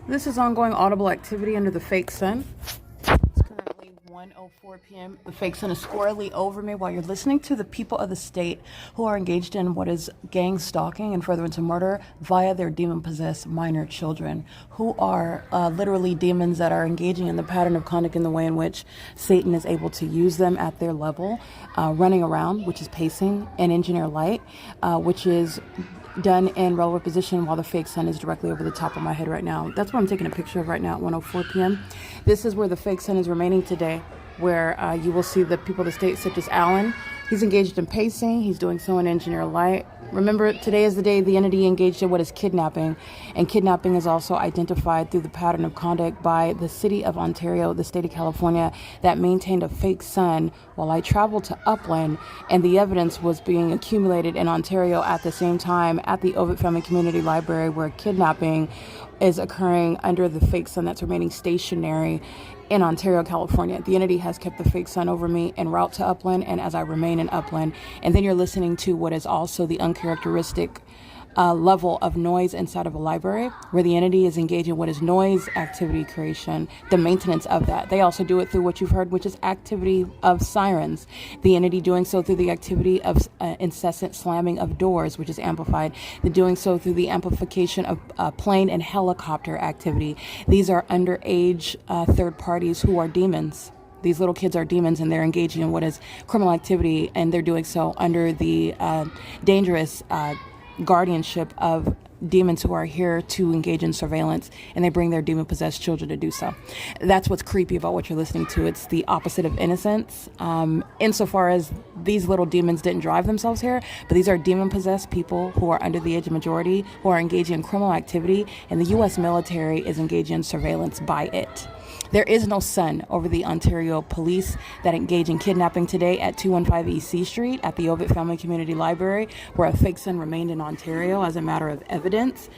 This is ongoing audible activity under the fake sun. It's currently 1:04 p.m. The fake sun is squarely over me while you're listening to the people of the state who are engaged in what is gang stalking and furtherance of murder via their demon-possessed minor children, who are literally demons that are engaging in the pattern of conduct in the way in which Satan is able to use them at their level, running around, which is pacing, and engineer light, which is done in relative position while the fake sun is directly over the top of my head right now. That's what I'm taking a picture of right now at 1:04 p.m. This is where the fake sun is remaining today, where you will see the people of the state such as Alan. He's engaged in pacing. He's doing so in engineer light. Remember, today is the day the entity engaged in what is kidnapping, and kidnapping is also identified through the pattern of conduct by the city of Ontario, the state of California, that maintained a fake sun while I traveled to Upland, and the evidence was being accumulated in Ontario at the same time at the Ovid Family Community Library, where kidnapping is occurring under the fake sun that's remaining stationary in Ontario, California. The entity has kept the fake sun over me en route to Upland and as I remain in Upland. And then you're listening to what is also the uncharacteristic level of noise inside of a library, where the entity is engaging what is noise activity creation, the maintenance of that. They also do it through what you've heard, which is activity of sirens. The entity doing so through the activity of incessant slamming of doors, which is amplified. They're doing so through the amplification of plane and helicopter activity. These are underage third parties who are demons. These little kids are demons, and they're engaging in what is criminal activity, and they're doing so under the dangerous guardianship of demons who are here to engage in surveillance, and they bring their demon-possessed children to do so. That's what's creepy about what you're listening to. It's the opposite of innocence, insofar as these little demons didn't drive themselves here, but these are demon-possessed people who are under the age of majority, who are engaging in criminal activity, and the U.S. military is engaging in surveillance by it. There is no sun over the Ontario police that engage in kidnapping today at 215 E.C. Street at the Ovid Family Community Library, where a fake sun remained in Ontario as a matter of evidence.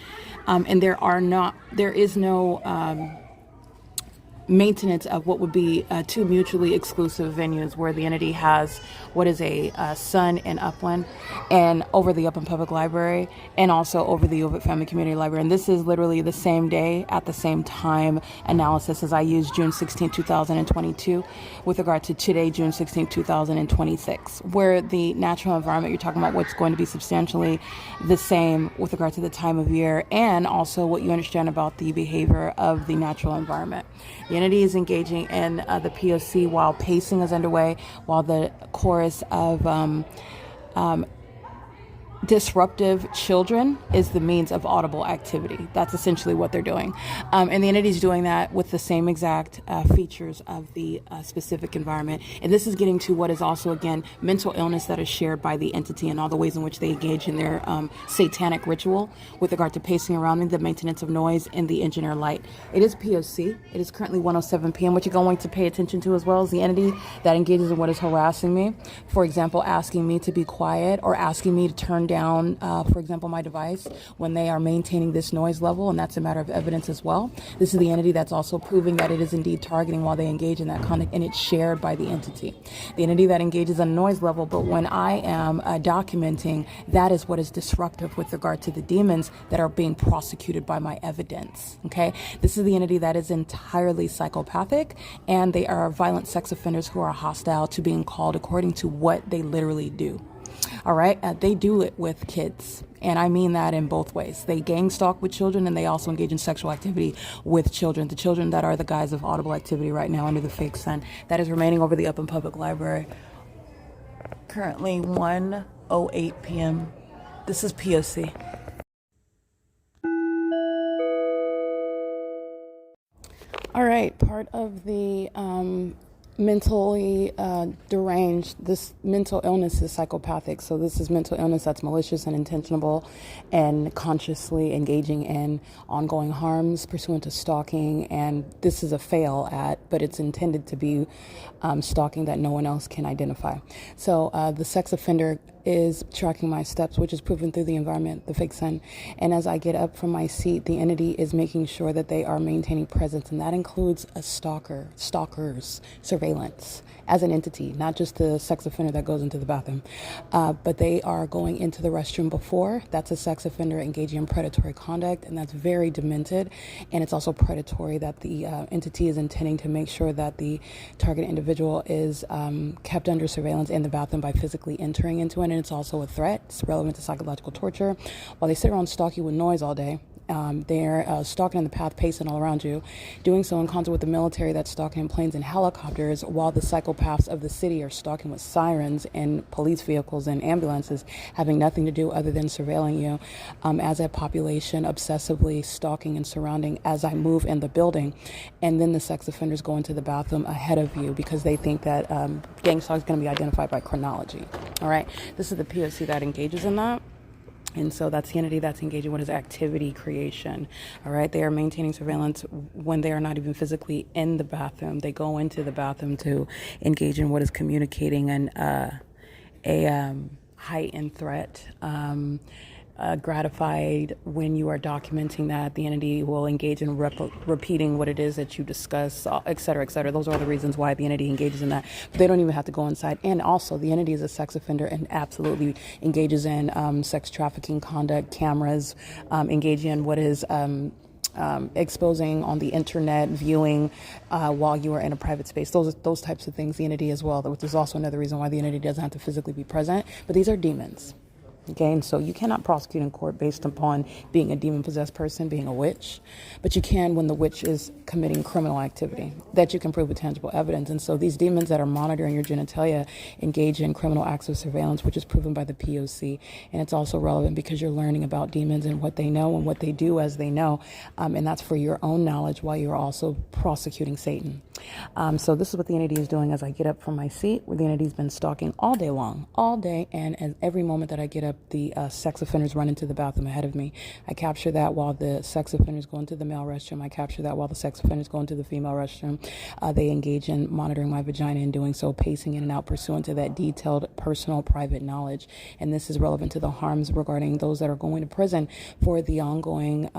And there is no maintenance of what would be two mutually exclusive venues, where the entity has what is a sun in Upland and over the Upland Public Library, and also over the Ovid Family Community Library. And this is literally the same day at the same time analysis as I used June 16, 2022 with regard to today, June 16, 2026, where the natural environment, you're talking about what's going to be substantially the same with regard to the time of year, and also what you understand about the behavior of the natural environment. The entity is engaging in the P.O.C. while pacing is underway, while the chorus of disruptive children is the means of audible activity. That's essentially what they're doing. And the entity is doing that with the same exact features of the specific environment. And this is getting to what is also, again, mental illness that is shared by the entity and all the ways in which they engage in their satanic ritual with regard to pacing around the maintenance of noise and the engineer light. It is P.O.C. It is currently 1:07 p.m. What you're going to pay attention to as well is the entity that engages in what is harassing me. For example, asking me to be quiet or asking me to turn down, for example, my device when they are maintaining this noise level, and that's a matter of evidence as well. This is the entity that's also proving that it is indeed targeting while they engage in that conduct, and it's shared by the entity. The entity that engages on noise level, but when I am documenting, that is what is disruptive with regard to the demons that are being prosecuted by my evidence, okay? This is the entity that is entirely psychopathic, and they are violent sex offenders who are hostile to being called according to what they literally do. All right, they do it with kids, and I mean that in both ways. They gang stalk with children, and they also engage in sexual activity with children. The children that are the guise of audible activity right now under the fake sun that is remaining over the Upland Public Library. Currently 1:08 p.m. This is P.O.C. All right, part of the mentally deranged, this mental illness is psychopathic. So this is mental illness that's malicious and intentional and consciously engaging in ongoing harms pursuant to stalking. And this is a fail at, but it's intended to be stalking that no one else can identify. So the sex offender is tracking my steps, which is proven through the environment, the fake sun. And as I get up from my seat, the entity is making sure that they are maintaining presence, and that includes a stalker's surveillance as an entity, not just the sex offender that goes into the bathroom. But they are going into the restroom before. That's a sex offender engaging in predatory conduct, and that's very demented. And it's also predatory that the entity is intending to make sure that the target individual is kept under surveillance in the bathroom by physically entering into it. And it's also a threat. It's relevant to psychological torture. While they sit around stalk you with noise all day, they're stalking in the path, pacing all around you, doing so in concert with the military that's stalking in planes and helicopters, while the psychopaths of the city are stalking with sirens and police vehicles and ambulances, having nothing to do other than surveilling you as a population, obsessively stalking and surrounding as I move in the building. And then the sex offenders go into the bathroom ahead of you because they think that gang stalk is going to be identified by chronology. All right, this is the P.O.C. that engages in that. And so that's the entity that's engaging with is activity creation. All right. They are maintaining surveillance when they are not even physically in the bathroom. They go into the bathroom to engage in what is communicating a heightened threat. Gratified when you are documenting that. The entity will engage in repeating what it is that you discuss, et cetera, et cetera. Those are all the reasons why the entity engages in that. But they don't even have to go inside. And also, the entity is a sex offender and absolutely engages in sex trafficking conduct, cameras, engaging in what is exposing on the internet, viewing while you are in a private space. Those types of things, the entity as well, which is also another reason why the entity doesn't have to physically be present. But these are demons. Okay, and so you cannot prosecute in court based upon being a demon-possessed person, being a witch, but you can when the witch is committing criminal activity that you can prove with tangible evidence. And so these demons that are monitoring your genitalia engage in criminal acts of surveillance, which is proven by the P.O.C. And it's also relevant because you're learning about demons and what they know and what they do as they know, and that's for your own knowledge while you're also prosecuting Satan. So this is what the entity is doing as I get up from my seat, where the entity's been stalking all day long, all day, and at every moment that I get up, the sex offenders run into the bathroom ahead of me. I capture that while the sex offenders go into the male restroom. I capture that while the sex offenders go into the female restroom. They engage in monitoring my vagina and doing so, pacing in and out pursuant to that detailed, personal, private knowledge. And this is relevant to the harms regarding those that are going to prison for the ongoing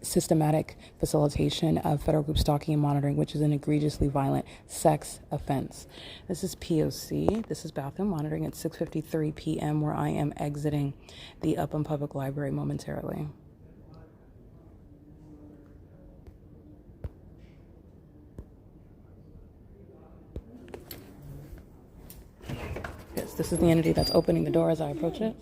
systematic facilitation of federal group stalking and monitoring, which is an egregiously violent sex offense. This is P.O.C. This is bathroom monitoring at 6:53 p.m. where I am exiting the Upland Public Library momentarily. Yes, this is the entity that's opening the door as I approach it,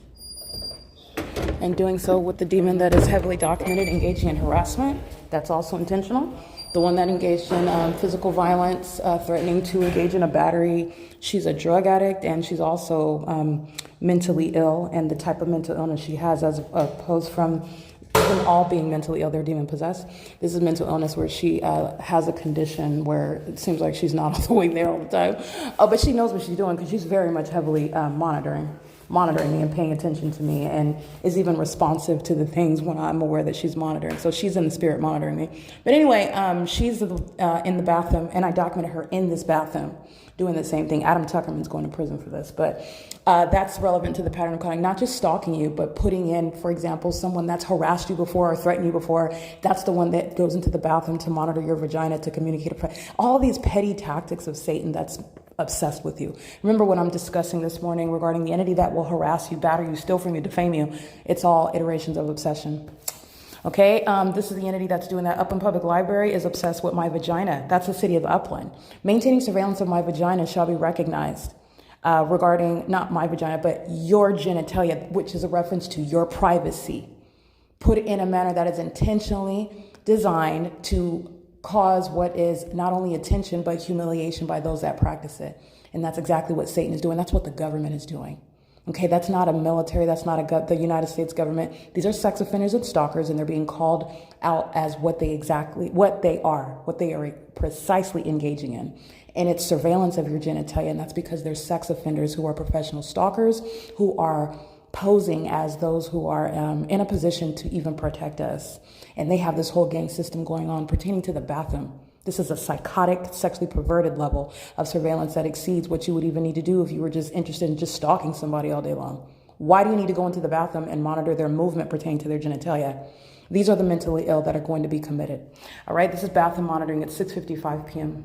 and doing so with the demon that is heavily documented, engaging in harassment. That's also intentional. The one that engaged in physical violence, threatening to engage in a battery. She's a drug addict, and she's also mentally ill, and the type of mental illness she has, as opposed from them all being mentally ill, they're demon possessed. This is mental illness where she has a condition where it seems like she's not all the way there all the time. But she knows what she's doing because she's very much heavily monitoring me and paying attention to me, and is even responsive to the things when I'm aware that she's monitoring. So she's in the spirit monitoring me. But anyway, she's in the bathroom, and I documented her in this bathroom doing the same thing. Adam Tuckerman's going to prison for this, but that's relevant to the pattern of conduct, not just stalking you, but putting in, for example, someone that's harassed you before or threatened you before. That's the one that goes into the bathroom to monitor your vagina, to communicate. All these petty tactics of Satan that's obsessed with you. Remember what I'm discussing this morning regarding the entity that will harass you, batter you, steal from you, defame you. It's all iterations of obsession. Okay, this is the entity that's doing that. Upland Public Library is obsessed with my vagina. That's the city of Upland. Maintaining surveillance of my vagina shall be recognized regarding not my vagina, but your genitalia, which is a reference to your privacy. Put it in a manner that is intentionally designed to cause what is not only attention, but humiliation by those that practice it. And that's exactly what Satan is doing. That's what the government is doing. Okay, that's not a military, that's not the United States government. These are sex offenders and stalkers, and they're being called out as what they are precisely engaging in. And it's surveillance of your genitalia, and that's because they're sex offenders who are professional stalkers, who are posing as those who are in a position to even protect us. And they have this whole gang system going on pertaining to the bathroom. This is a psychotic, sexually perverted level of surveillance that exceeds what you would even need to do if you were just interested in just stalking somebody all day long. Why do you need to go into the bathroom and monitor their movement pertaining to their genitalia? These are the mentally ill that are going to be committed. All right, this is bathroom monitoring at 6:55 p.m.